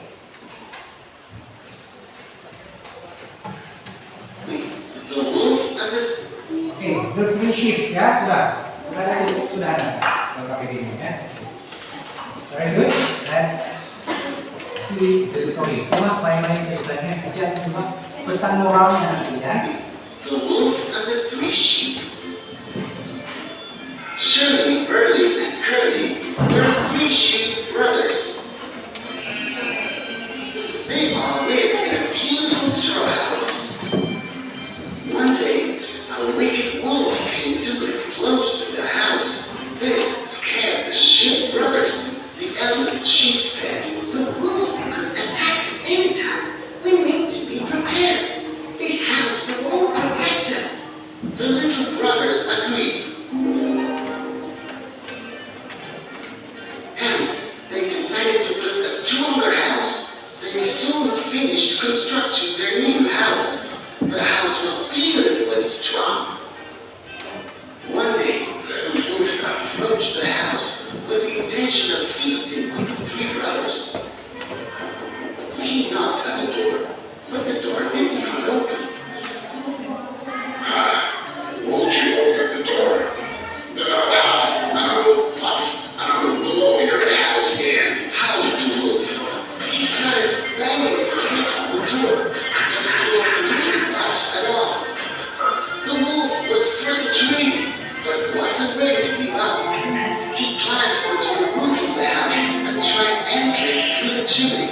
The wolf and the Oke, between ships ya sudah ada kalau pakai ini ya. Very good. Let's see the story. Sama main-main ceritanya aja cuma pesan moralnya nanti ya. The wolf and the three sheep. Shirley, Burley, and Curly were three sheep brothers. They all lived in a beautiful straw house. One day, a wicked wolf came to live close to the house. This scared the sheep brothers. The eldest sheep said, "The wolf could attack us anytime. We need to be prepared. This house won't protect us." The little brothers agreed. Hence, they decided to build a stronger house. They soon finished constructing their new house. The house was beautiful and strong. One day, the wolf approached the house with the intention of feasting on the three brothers. He knocked at the door, but the door did not open. Won't you open the door? Then I'll huff and I will puff and I will blow your house in. Howled the wolf. He started banging his head on the door, but the door didn't budge at all. The wolf was frustrated, but wasn't ready to give up. He climbed onto the roof of the house and tried entering through the chimney.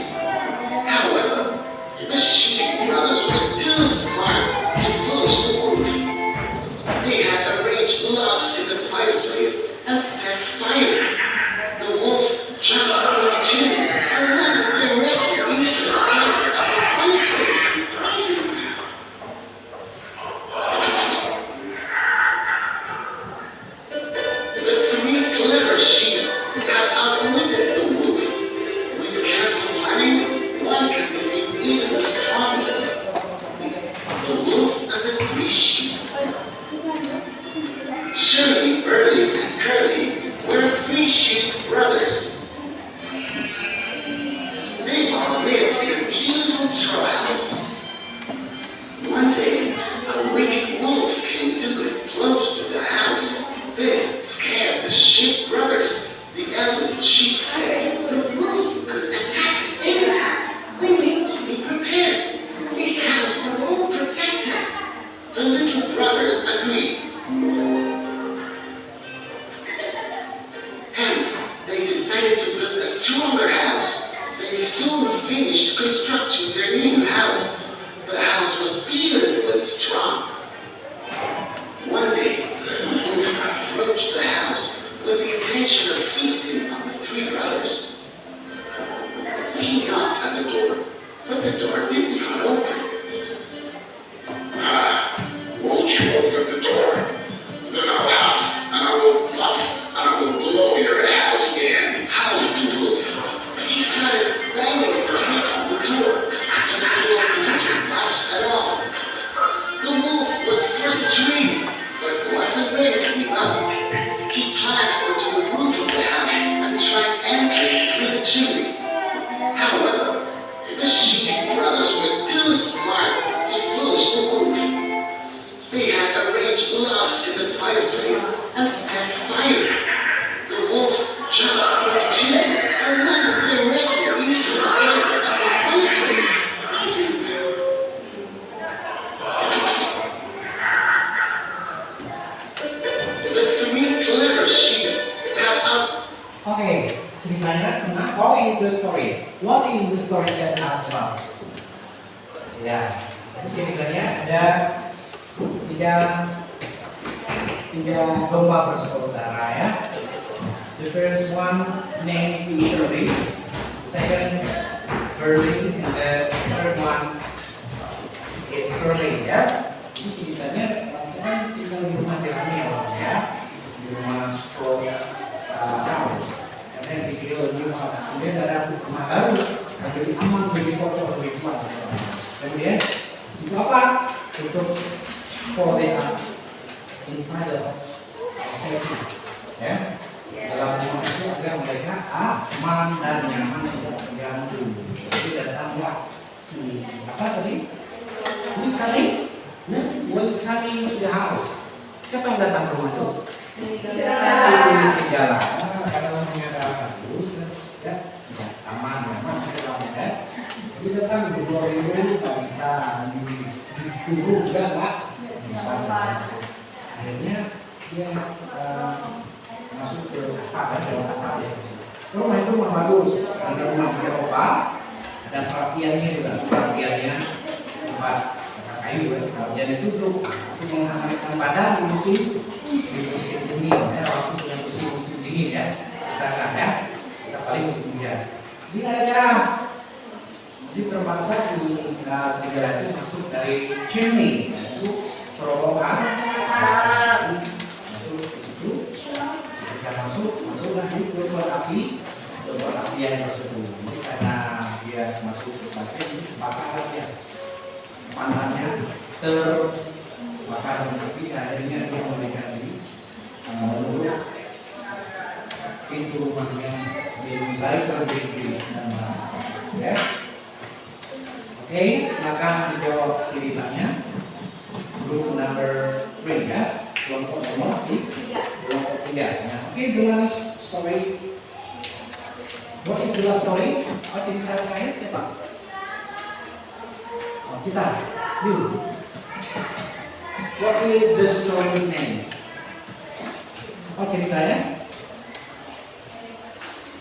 However, the sheep brothers were too smart to foolish the wolf. They had arranged logs in the fireplace and set fire. The wolf jumped through the chimney and landed directly into the fire of the fireplace. The three clever sheep had outwitted the wolf. With careful planning, one could defeat even the strongest. The wolf and the three sheep. Shirley, Burley, and Curly were three sheep brothers. They all lived in a beautiful straw house. One day, a wicked wolf came to live close to the house. This scared the sheep brothers. The eldest sheep said, "The wolf could attack us anytime. We need to be prepared. This house won't protect us." The little brothers agreed. Hence, they decided to build a stronger house. They soon finished constructing their new house. The house was beautiful and strong. One day, the wolf approached the house with the intention of feasting on the three brothers. He knocked at the door, but the door did not open. Won't you open the door? Then I'll huff and I will puff and I will blow your house in. Howled the wolf. He started banging his head on the door, but the door didn't budge at all. The wolf was frustrated, but wasn't ready to give up. He climbed onto the roof of the house and tried entering through the chimney. However, the sheep brothers were too smart to foolish the wolf. They had arranged logs in the fireplace and set fire. The wolf jumped Jim, I landed directly into the middle of the Philippines. The three clever sheep got up. Okay, ceritanya tentang how is the story? What is the story that us about? Ya, ceritanya ada tiga domba bersaudara ya. The first one named Shirley, second Curly, and the third one is Curly ya. Ini ceritanya kan tinggal di rumah tirani ya, di rumah straw house. Dan dijual di rumah, kemudian ada rumah baru, jadi aman lebih kotor lebih kuat. Kemudian itu apa? Untuk for the inside the safety, ya. Dalam rumah itu agar mereka aman dan nyaman tidak terganggu. Jadi datanglah si apa tadi? Who's coming? Who's coming to the house? Siapa yang datang ke rumah itu? Serigala. Kalau menyerahkan ya, aman, nyaman, ya. Jadi datang di 2000 nggak bisa ditunggu juga lah. Akhirnya dia masuk ke atap ya. Rumah itu rumah bagus, ada rumah Eropa, ada perapiannya juga, perapiannya tempat kayu ya. Perapian itu untuk menghangatkan badan di musim dingin ya, waktu punya musim dingin ya. Kita kan ya, kita paling musim hujan. Ini ada cara. Jadi terpaksa si serigala itu masuk dari chimney, masuk terowongan, masuk ke situ. Ketika masuklah di keluar api yang tersebut. Jadi karena dia masuk ke bagian ini terbakar ya, panahnya terbakar dengan api. Akhirnya dia mendekati menuju pintu rumahnya di balik terlebih ya. Oke, silakan dijawab ceritanya. Group number 3 ya, kelompok nomor 3. Nah, oke, the last story. What is the last story? Oh, cerita terakhir siapa? Oh, kita. You. What is the story name? Oh, ceritanya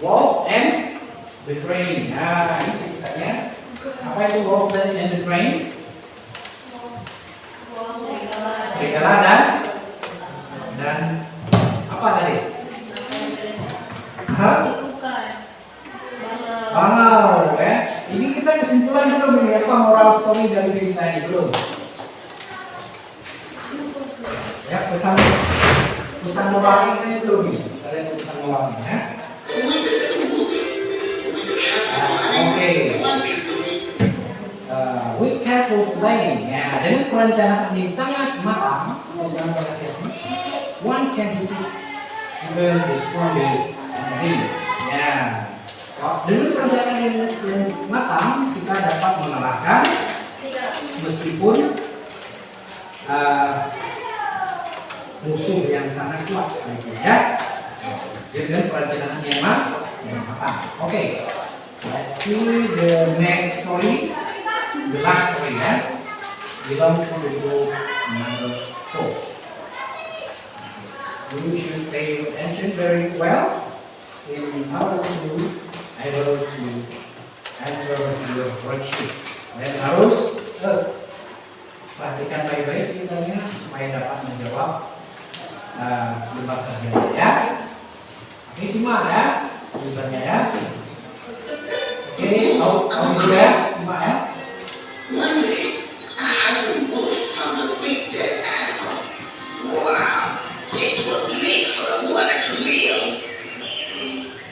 Wolf and the Crane. Nah, ini ceritanya. Apa itu Wolf and the Crane? Serigala dan apa tadi? Hah? Bangau ya. Ini kita kesimpulan dulu nih, apa moral story dari cerita ini belum? Ya, pesan moralnya ini belum nih. Kalian pesan moralnya ya. Oke. With careful planning, ya, dengan perencanaan yang sangat matang, one can defeat even the strongest enemies. Ya, dengan perencanaan yang matang, kita dapat mengalahkan meskipun musuh yang sangat kuat sekalipun. Ya, dengan perencanaan yang matang. Oke, let's see the next story. The last story belongs to group number 4. You should pay attention very well in order to able to answer your worksheet. Dan harus perhatikan baik-baik ceritanya supaya dapat menjawab tebak terjadi ya. Oke, simak ya tulisannya ya. Oke, kamu juga simak ya. One day, a hungry wolf found a big dead animal. Wow, this will make for a wonderful meal,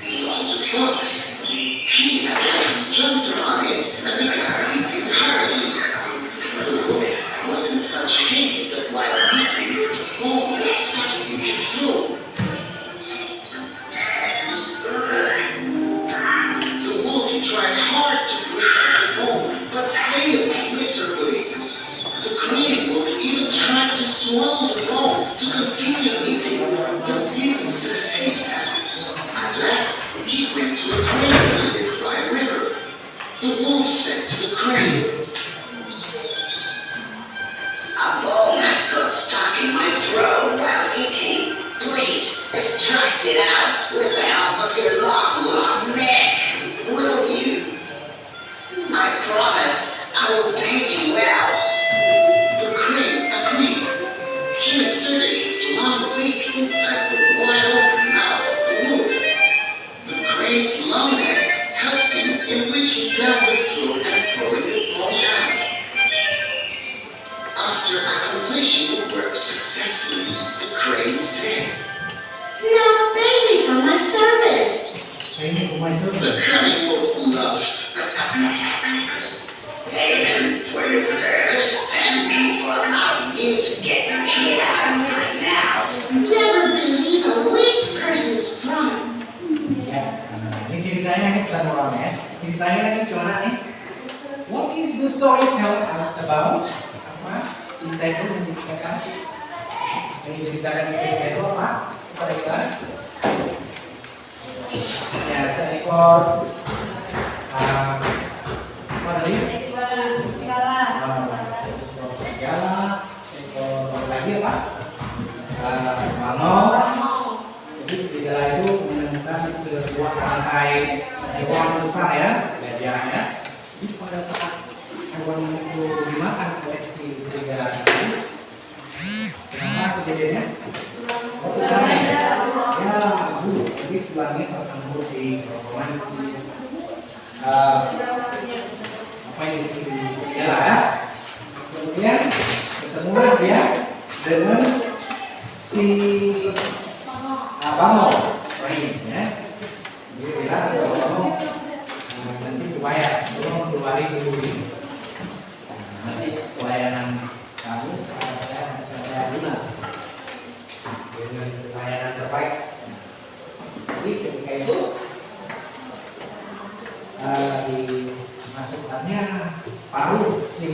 thought the fox. He at once jumped on it and began eating hurriedly. The wolf was in such haste that while eating, bone was stuck in his throat. The wolf tried hard to break out the bone, but failed miserably. The greedy wolf even tried to swallow the bone to continue eating, but didn't succeed. At last helping in reaching down the floor and pulling the ball out. After accomplishing the work successfully, the crane said, "Now pay me for my service." The cunning wolf laughed. "Payment for your service and for allowing you to get your head out of my mouth. Never believe a weak person's pride." Ya, ini ceritanya nih pesan orang ya. Ceritanya nih gimana nih? What is the story tell us about? Apa? Cerita itu menceritakan. Yang diceritakan cerita itu apa? Kepada kita? Ya, seekor apa tadi? Serigala, seekor lagi apa? Mamut. Jadi serigala itu menemukan sebuah rantai hewan besar ya, biasanya. Jadi pada saat hewan itu dimakan oleh si serigala itu, kenapa kejadiannya? Waktu sana ya, jadi tulangnya tersambung di kerongkongan si apa yang disebut serigala ya. Kemudian ketemulah dia dengan si bangau lain ya. Dia bilang ke bangau, nanti supaya tolong keluarin dulu ini. Nanti pelayanan kamu saya lunas dengan pelayanan terbaik. Jadi ketika itu dimasukkannya paruh si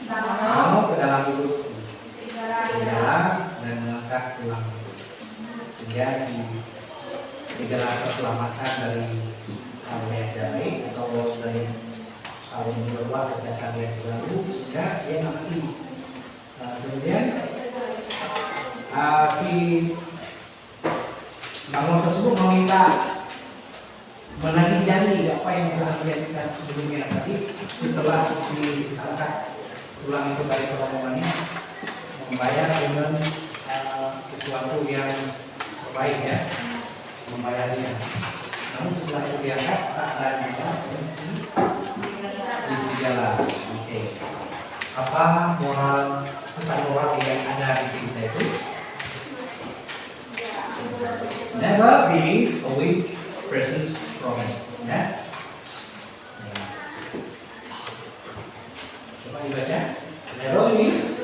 bangau ke dalam mulut serigala dan mengangkat tulang sehingga si serigala terselamatkan dari kalian dari atau dari kalian berbuat kejahatan yang selalu sehingga dia mati. Kemudian si bangun tersebut meminta menagih janji apa yang telah dijanjikan sebelumnya tadi setelah diangkat tulang itu dari kerongkongannya membayar dengan sesuatu yang terbaik ya, membayarnya. Namun setelah itu diangkat tak ada di serigala. Oke. Apa moral pesan moral yang ada di cerita itu? Never believe a weak person's promise. Ya. Coba dibaca. Never believe.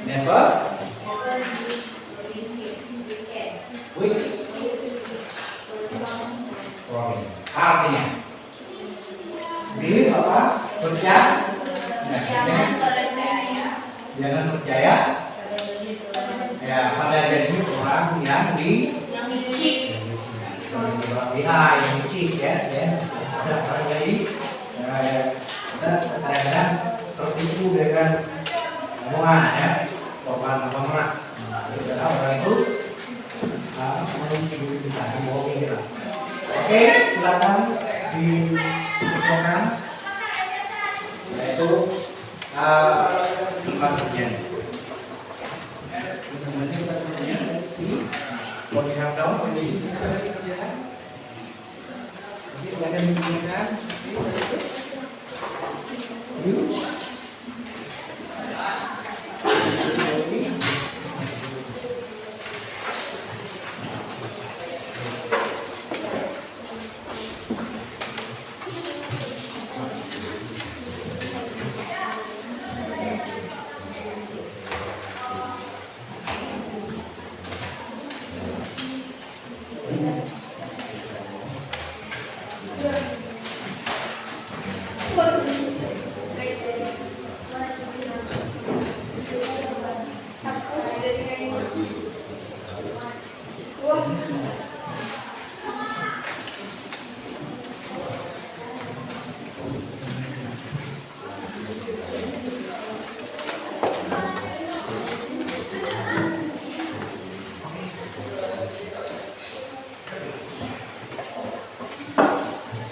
Never. Weak. Promise. Artinya. Believe apa? Percaya. Jangan percaya. Ya, pada janji orang yang yang licik ya, ada orang jadi kadang-kadang tertipu dengan omongan ya, korban omongan. Jadi orang itu bisa dibohongi lah. Oke, silakan dicontohkan. Yaitu maksudnya. What you have done, ini silakan dikerjakan. Jadi silakan dikerjakan.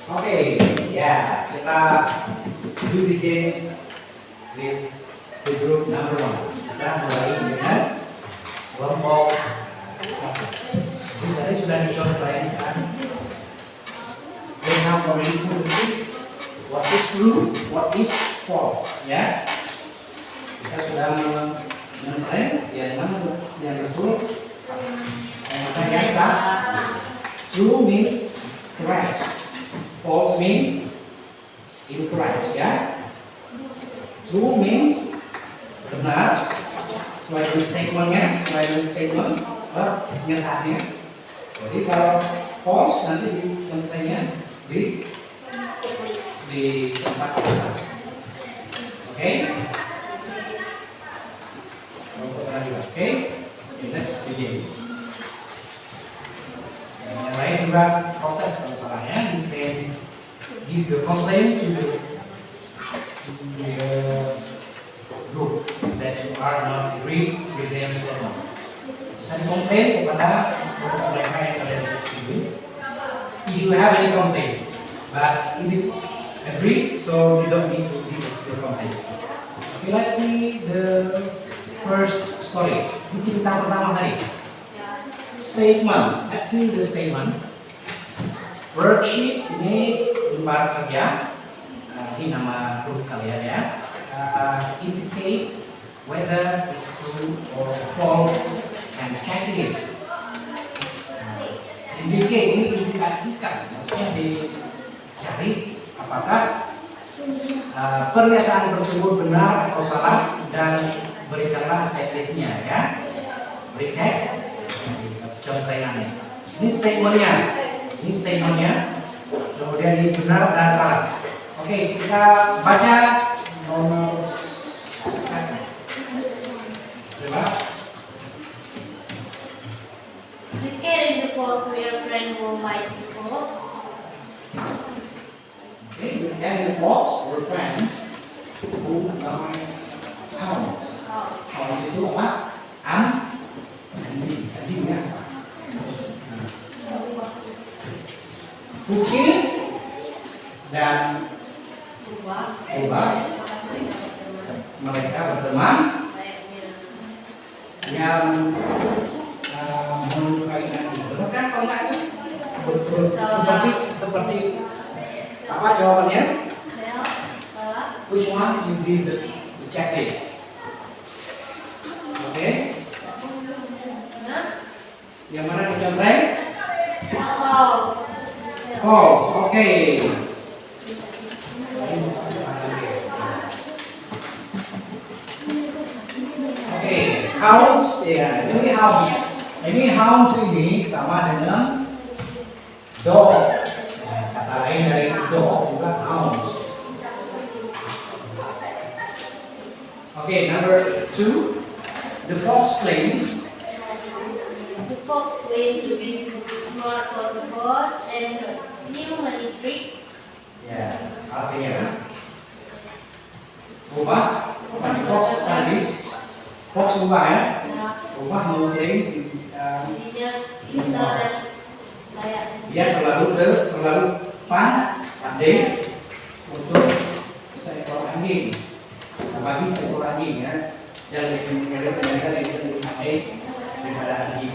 Oke, ya kita do begins with the group number 1. Kita mulai dengan kelompok 1. Tadi sudah dicontoh already put the trick. What is true, what is false, ya. Kita sudah mengenai yang betul. Yang salah. True means correct, false means incorrect, ya. True means benar, sesuai dengan statementnya, sesuai dengan statement kenyataannya. Jadi kalau false nanti contohnya di tempat kita. Oke? Oke? Let's begin. Yang lain juga protes kalau salahnya. You can give your complaint to the group that you are not agree with them. Bisa komplain kepada mereka yang ada di sini. If you have any complaint, but if it's agree, so you don't need to give your complaint. Okay, let's see the first story. Ini cerita pertama tadi. Statement. Let's see the statement. Worksheet ini lembar kerja. Ini nama grup kalian ya. Indicate whether it's true or false and check this. Indicate ini indikasikan, maksudnya dicari apakah pernyataan tersebut benar atau salah dan berikanlah checklistnya ya. Recap contohannya. Ini statementnya, kemudian ini benar dan salah. Oke, kita baca nomor 1. Coba. The cat in the box where a friend will like before. Okay, the cat in the box were friends who like hounds. Hounds itu apa? Anjing ya. Kucing dan ubah mereka berteman yang menyukai anjing. Benar kan kalau nggak itu? Seperti apa jawabannya? Which one you give the checklist? Oke. Yang mana dicontohin? False. Oke. Oke, hounds ya. Ini hounds ini sama dengan dog. Kata lain dari dog juga hounds. Oke, number 2. The fox claims. The fox claimed to be smart for the board and knew many tricks. Ya, artinya ubah fox tadi. Fox ubah ya. Ubah mengklaim Dirinya pintar dan layak. dia terlalu pandai untuk seekor anjing. Nah, bagi seekor anjing ya, dan lebih pandai daripada anjing.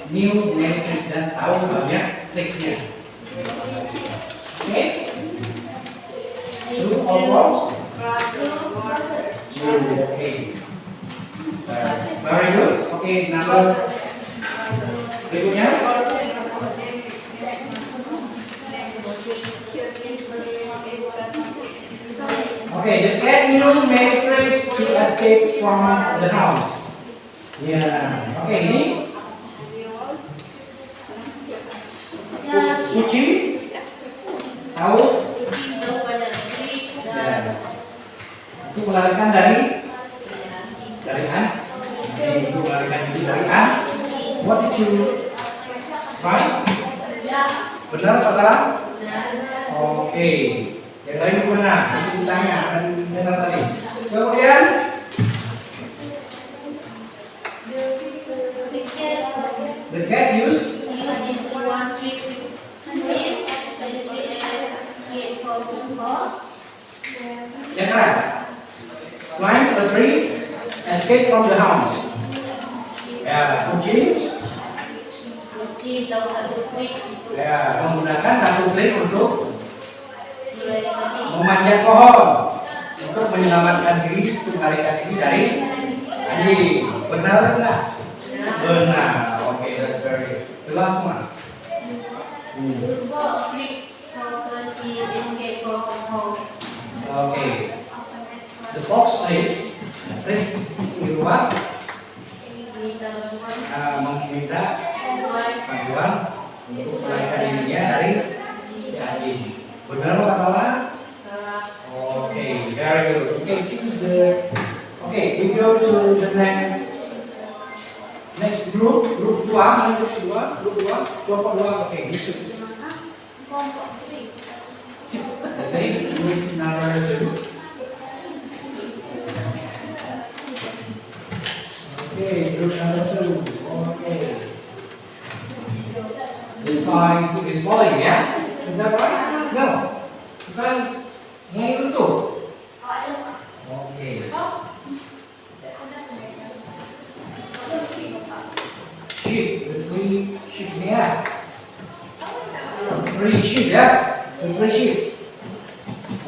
New tricks dan tahu banyak triknya. Oke? True or false? True. Okay. Very good. Okay, number berikutnya. Okay, the cat knew many tricks to escape from the house. Yeah. Okay, ini kucing tahu Kucing tahu banyak trik dan itu melarikan dari itu melarikan diri dari What did you right? Benar atau salah? Oke. Yang lain benar. Itu ditanya dan benar tadi. Kemudian the cat used one trick yang keras. Climb a tree, escape from the house. Ya, kucing. Kucing tahu satu trik itu. Ya, menggunakan satu trik untuk memanjat pohon untuk menyelamatkan diri, untuk melarikan diri dari anjing. Benar nggak? Benar. Okay, that's very good. The last one. The fox tricks how he escape from home. Okay. The fox tricks di rumah meminta bantuan untuk melarikan dirinya dari si anjing. Benar atau salah? Okay, very good. Okay, choose the. Okay, we go to the next group. Group 2, mana group 2? Group 2, kelompok 2. Okay, gitu. Okay, group number 2. Okay, group number 2. Okay. This guy is falling, yeah? Is that right? No. Bukan. Yang itu. Okay. Sheep, the 3 sheep here. 3 sheep, yeah? The 3 sheep.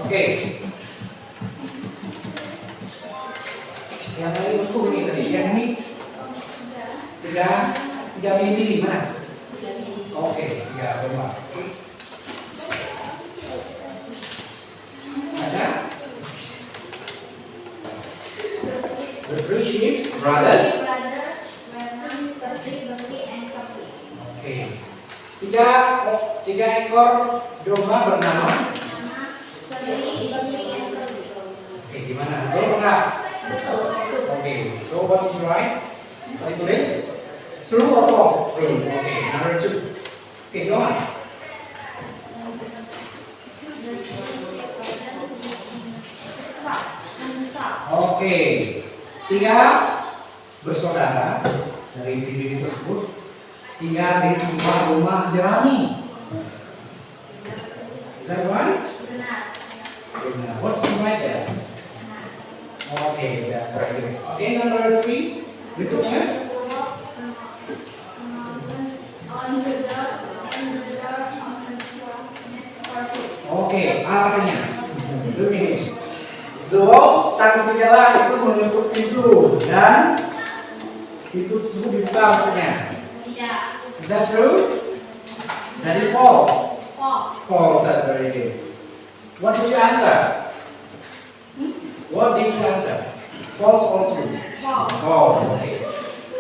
Okay. Yang tadi betul ini tadi, yang ini tiga mini mana? Oke, 3 domba. Ada? The 3 sheep, brothers. Oke. Tiga ekor domba bernama. Oke, gimana? Betul enggak? Oke, so what did you write? What ditulis? True or false? True. Okay, number 2. Okay, go on. Oke, 3 bersaudara dari diri tersebut tinggal di sebuah rumah jerami. Is that right? Benar. What's the right there? Okay, that's very good. Okay, number 3. Berikutnya. Okay, artinya. Begini. The wolf, sang serigala itu menutup pintu dan pintu tersebut dibuka untuknya. Is that true? That is false. False, that's very good. What did you answer? What did you answer? False or true? False. Okay.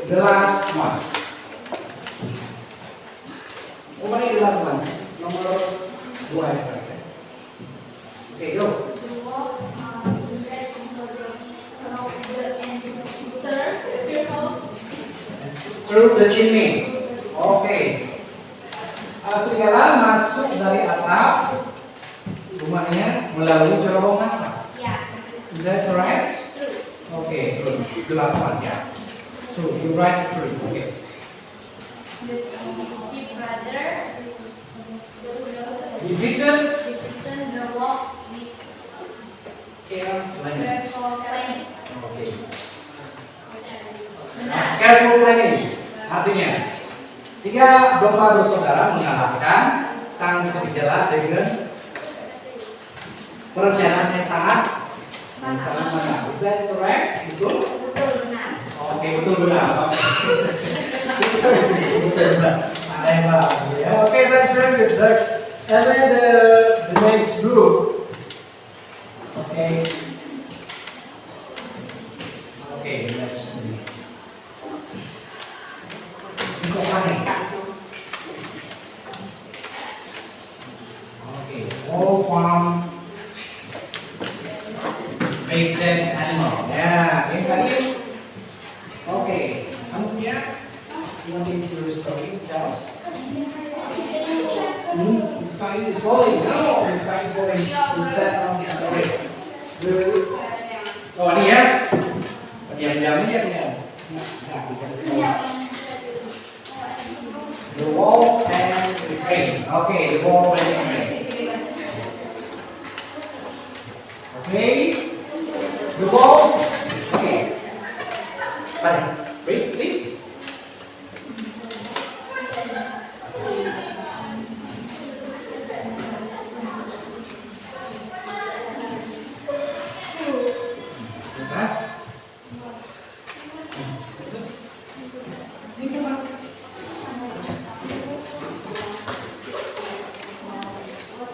The last one. Mana yang the last one? Nomor 2 ya. Okay, go. Through the chimney. Okay. Serigala masuk dari atap rumahnya melalui cerobong asap. Is that correct? True. Okay, true. The last one, yeah. True. You write true. Okay. Sheep brother Visited the wolf with careful careful planning. Okay. Benar. Careful planning. Artinya 3 domba bersaudara mengalahkan sang serigala dengan perencanaan yang sangat matang. Is that correct? Betul? Betul, benar. Oke, betul benar. Betul benar. Ada yang salah. Okay, that's very good. And then the next group. Okay. Okay, the next group. Untuk mana? Okay, all farm make sense animal. Ya, yang tadi. Okay, kamu punya? You want to use your story? Tell us. The sky is falling. No, the sky is falling. Is that not the story? Oh, ini ya? Diam-diam ini ya. The wolf and the crane. Okay, the wolf and the crane. Okay. The wolf. Okay. Read, please.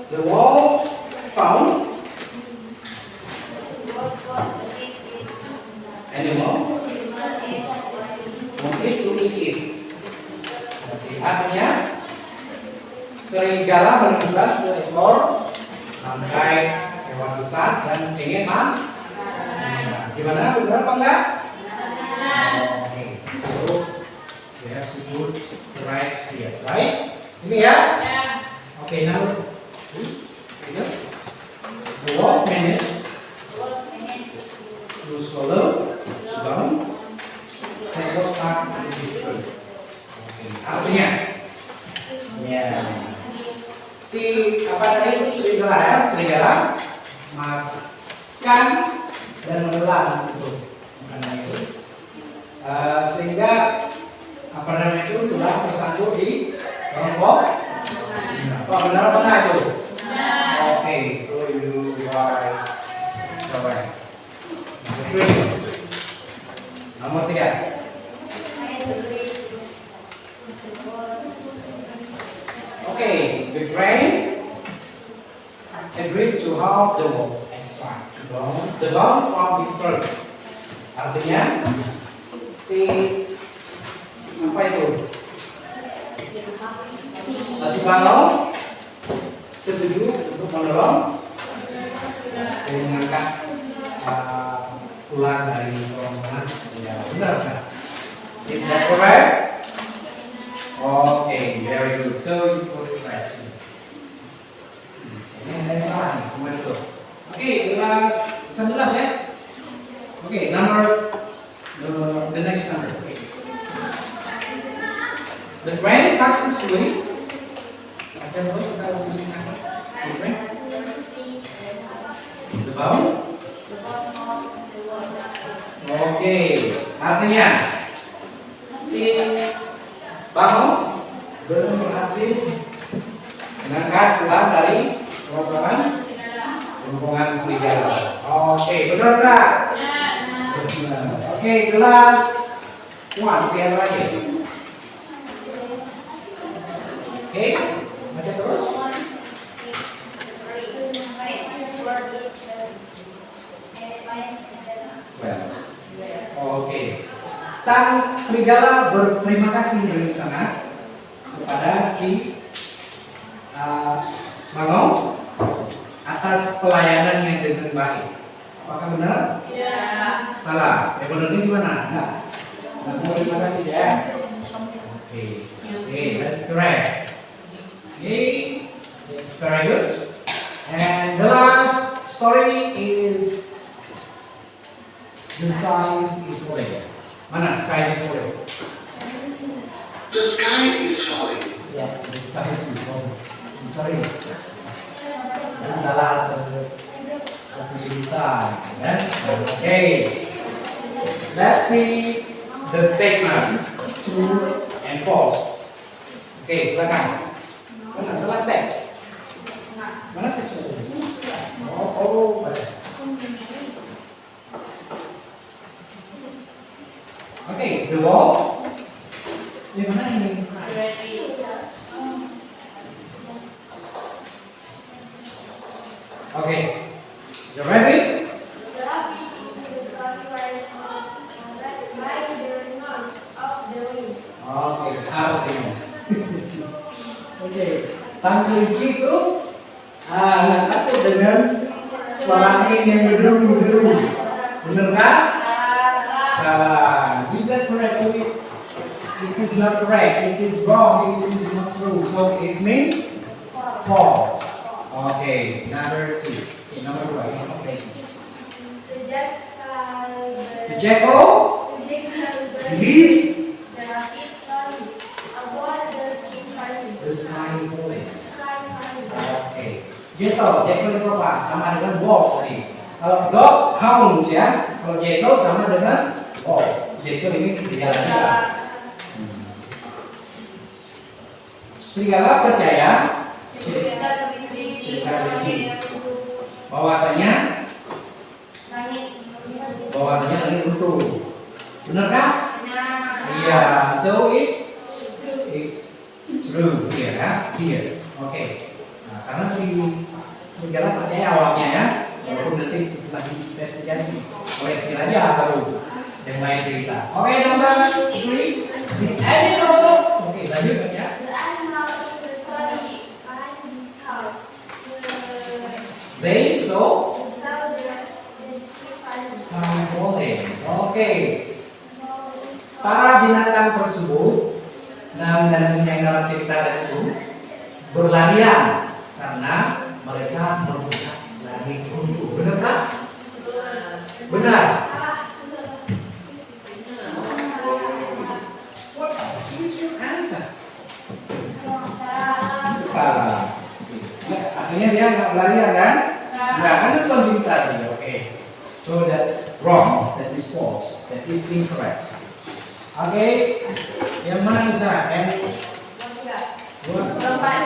The wolf found animal wanted to eat it. Oke, artinya serigala menemukan seekor bangkai hewan besar dan ingin makan. Gimana? Benar apa enggak? Oke, so we have to put the right here, right? Ini ya? Oke, now the wolf managed to swallow down and was stuck in the throat. Oke, artinya ya si apa tadi itu serigala ya, serigala makan dan menelan itu makanan itu. Sehingga apa namanya itu telah tersangkut di kelompok. Apa benar apa enggak itu? Oke, so you are correct. Nomor 3. Okay, the crane agreed to help the wolf extract the bone from his throat. Artinya si apa itu? Si balong setuju untuk menolong dan mengangkat tulang dari kerongkongan senjata. Benar kan? Is that correct? Okay, very good. So you put it right here. Ini ada yang salah nih, kemarin itu. Oke, jelas ya. Oke, the next number. Okay. The crane successfully. Ada terus kita ujiin apa? The bone. Oke, artinya si bangun belum berhasil mengangkat tulang dari kerongkongan serigala. Oke, benar nggak? Benar. Oke, kelas 1 lihat lagi. Oke, baca terus. Oke. Sang serigala berterima kasih dari sana kepada si Bangau atas pelayanannya dengan baik. Apakah benar? Ya. Salah. Yang benar ini gimana? Enggak. Terima kasih ya. Oke. Oke, that's correct. Okay, it's very good. And the last story is the sky is falling. Mana sky is falling? The sky is falling. Yeah, the sky is falling. Sorry. Salah satu cerita, kan? Okay. Let's see the statement true and false. Okay, silakan. Mana salah teks? Mana teks? Oh, baik. Okay, the wolf. Di mana ini? Okay, the rabbit. The rabbit is described by the noise of the wind. Okay, artinya. Oke, sang kelinci itu takut dengan suara angin yang berderu-deru. Benar kan? Salah. Is that correct? So it is not correct. It is wrong. It is not true. So it means false. Okay, number 2. Okay, number 2. Okay. The jackal believed the rabbit story about the sky falling. the sky falling. Sky falling. Oke. Jackal itu apa? Sama dengan wolf tadi. Kalau dog, hounds ya. Kalau jackal sama dengan wolf. Jackal ini serigala juga. Serigala percaya bahwasanya langit runtuh. Benar kan? Iya. So it's true here, ya. Here. Okay. Nah, karena si serigala percaya awalnya ya, walaupun nanti setelah diinvestigasi oleh si raja baru yang lain cerita. Oke, number 3, the animal. Oke, lanjut ya. The animal in the story because They saw the soldier is given scaffolding. Oke, para binatang tersebut, nah yang dalam cerita itu berlarian karena mereka merebutkan daging runtuh. Benar kan? Benar. What is your answer? Salah. Ya, akhirnya dia nggak berlarian kan? Nah, kan itu konflik tadi. Oke. So that wrong, that is false, that is incorrect. Oke. Yang mana Isra? And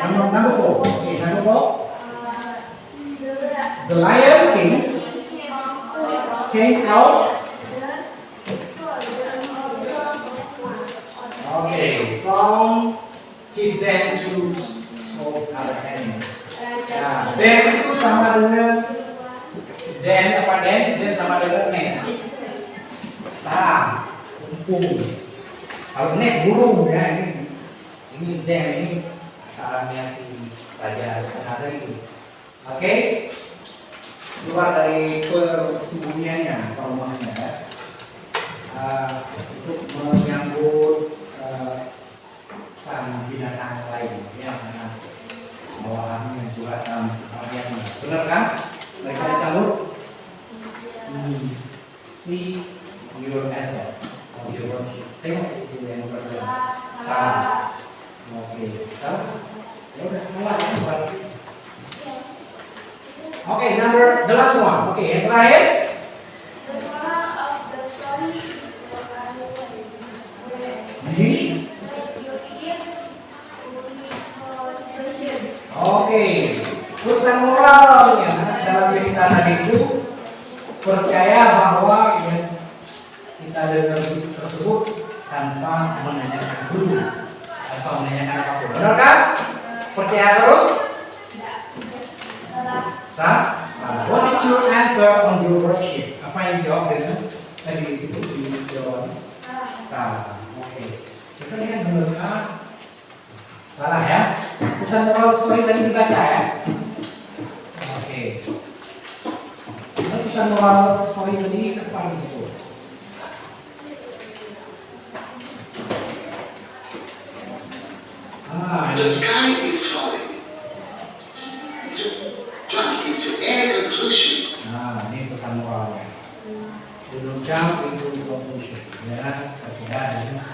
number 4. Okay, number 4. The Lion King came out. Okay, from his den to solve other animals. Nah, den itu sama dengan den apa den? Den sama dengan nest. Sarang, kumpul. Kalau nest burung ya ini den ini sarangnya si raja senada itu. Oke, keluar dari persembunyiannya ke rumahnya ya. Untuk menyambut sang binatang lain yang bawahannya juga dalam bagiannya. Benar kan? Mereka disambut. See your answer. Your tengok itu yang berbeda. Salah. Oke, salah. Ya udah salah ya berarti. Oke, the last one. Oke, yang terakhir. The moral of the story is the following. Oke, pesan moralnya dalam cerita tadi itu percaya bahwa yang kita dengar tersebut tanpa menanyakan guru atau menanyakan apapun. Benar kan? Percaya terus? Sah? What is your answer on your worksheet? Apa yang dijawab dengan tadi itu dijawab? Salah. Oke. Kita lihat benar kan? Salah ya? Pesan moral story tadi dibaca ya? Oke. Nah, pesan moral story tadi apa itu? The sky is falling. Jump into any conclusion. Nah, ini pesan moralnya. Don't jump into conclusion. Ya, tidak ada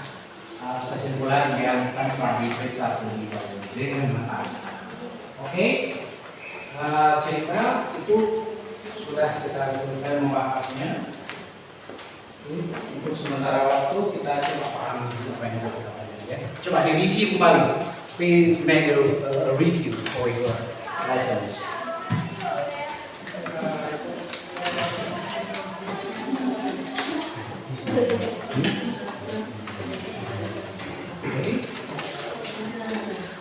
kesimpulan yang tanpa diperiksa terlebih dahulu dengan matang. Oke, cerita itu sudah kita selesai membahasnya. Untuk sementara waktu kita coba pahami apa yang kita pelajari ya. Coba di review kembali. Please make a review for your lessons.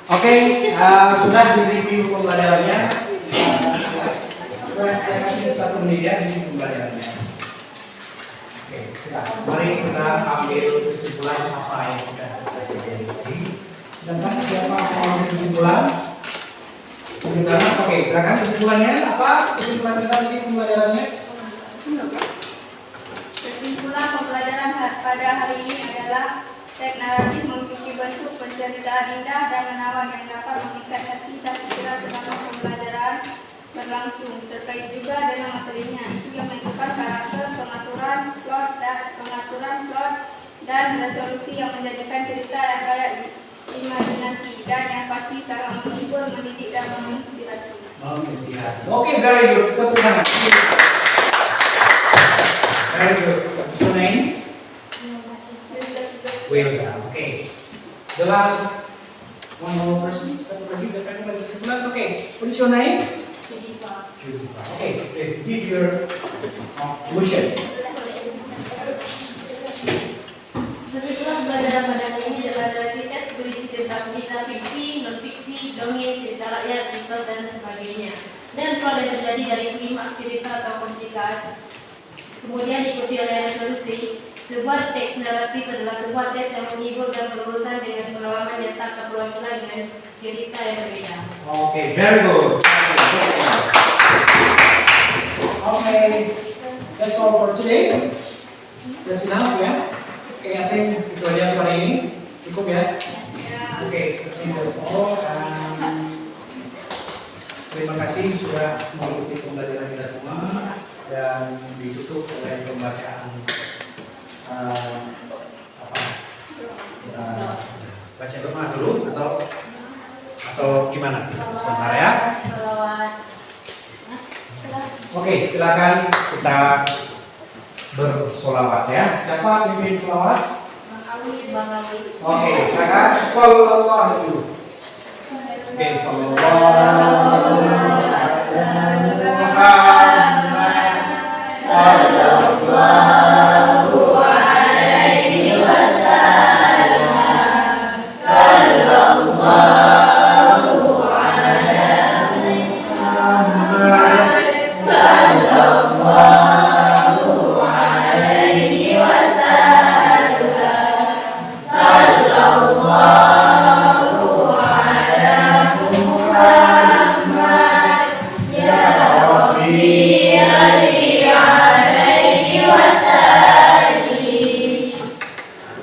Oke, sudah di review pembelajarannya. Saya kasih 1 menit ya di sini pembelajarannya. Oke, sudah. Mari kita ambil kesimpulan apa yang sudah kita pelajari tadi. Sedangkan siapa yang mau ambil kesimpulan? Oke, silakan kesimpulannya apa? Kesimpulan kita di pembelajarannya? Kesimpulan pembelajaran pada hari ini adalah teks naratif memiliki bentuk penceritaan indah dan menawan yang dapat memikat hati dan pikiran selama pembelajaran berlangsung. Terkait juga dengan materinya, itu yang menentukan karakter, pengaturan plot dan resolusi yang menjadikan cerita yang kaya imajinasi dan yang pasti sangat menghibur, mendidik dan menginspirasi. Oke, very good. Tepuk tangan. Very good. What's your name? Wilda. Okay. The last one more person. Satu lagi. Okay. What is your name? Judipa. Okay. Please give your conclusion. Begitulah pembelajaran pada hari ini adalah teks berisi tentang kisah fiksi, non-fiksi, dongeng, cerita rakyat, riset dan sebagainya. Dan kalau yang terjadi dari 5 cerita atau komplikasi, kemudian diikuti oleh resolusi. Sebuah teks naratif adalah sebuah teks yang menghibur dan berurusan dengan pengalaman nyata atau perwakilan dengan cerita yang berbeda. Okay, very good. Okay, that's all for today. That's enough ya. Okay, I think itu aja untuk hari ini. Cukup ya. Oke, ini that's all. Terima kasih sudah mengikuti pembelajaran kita semua dan ditutup oleh pembacaan baca doa dulu atau gimana? Sebentar ya. Oke, silakan kita bersolawat ya. Siapa pimpin solawat? Oke, silakan. Sallallahu alaihi wasallam. Oke, sallallahu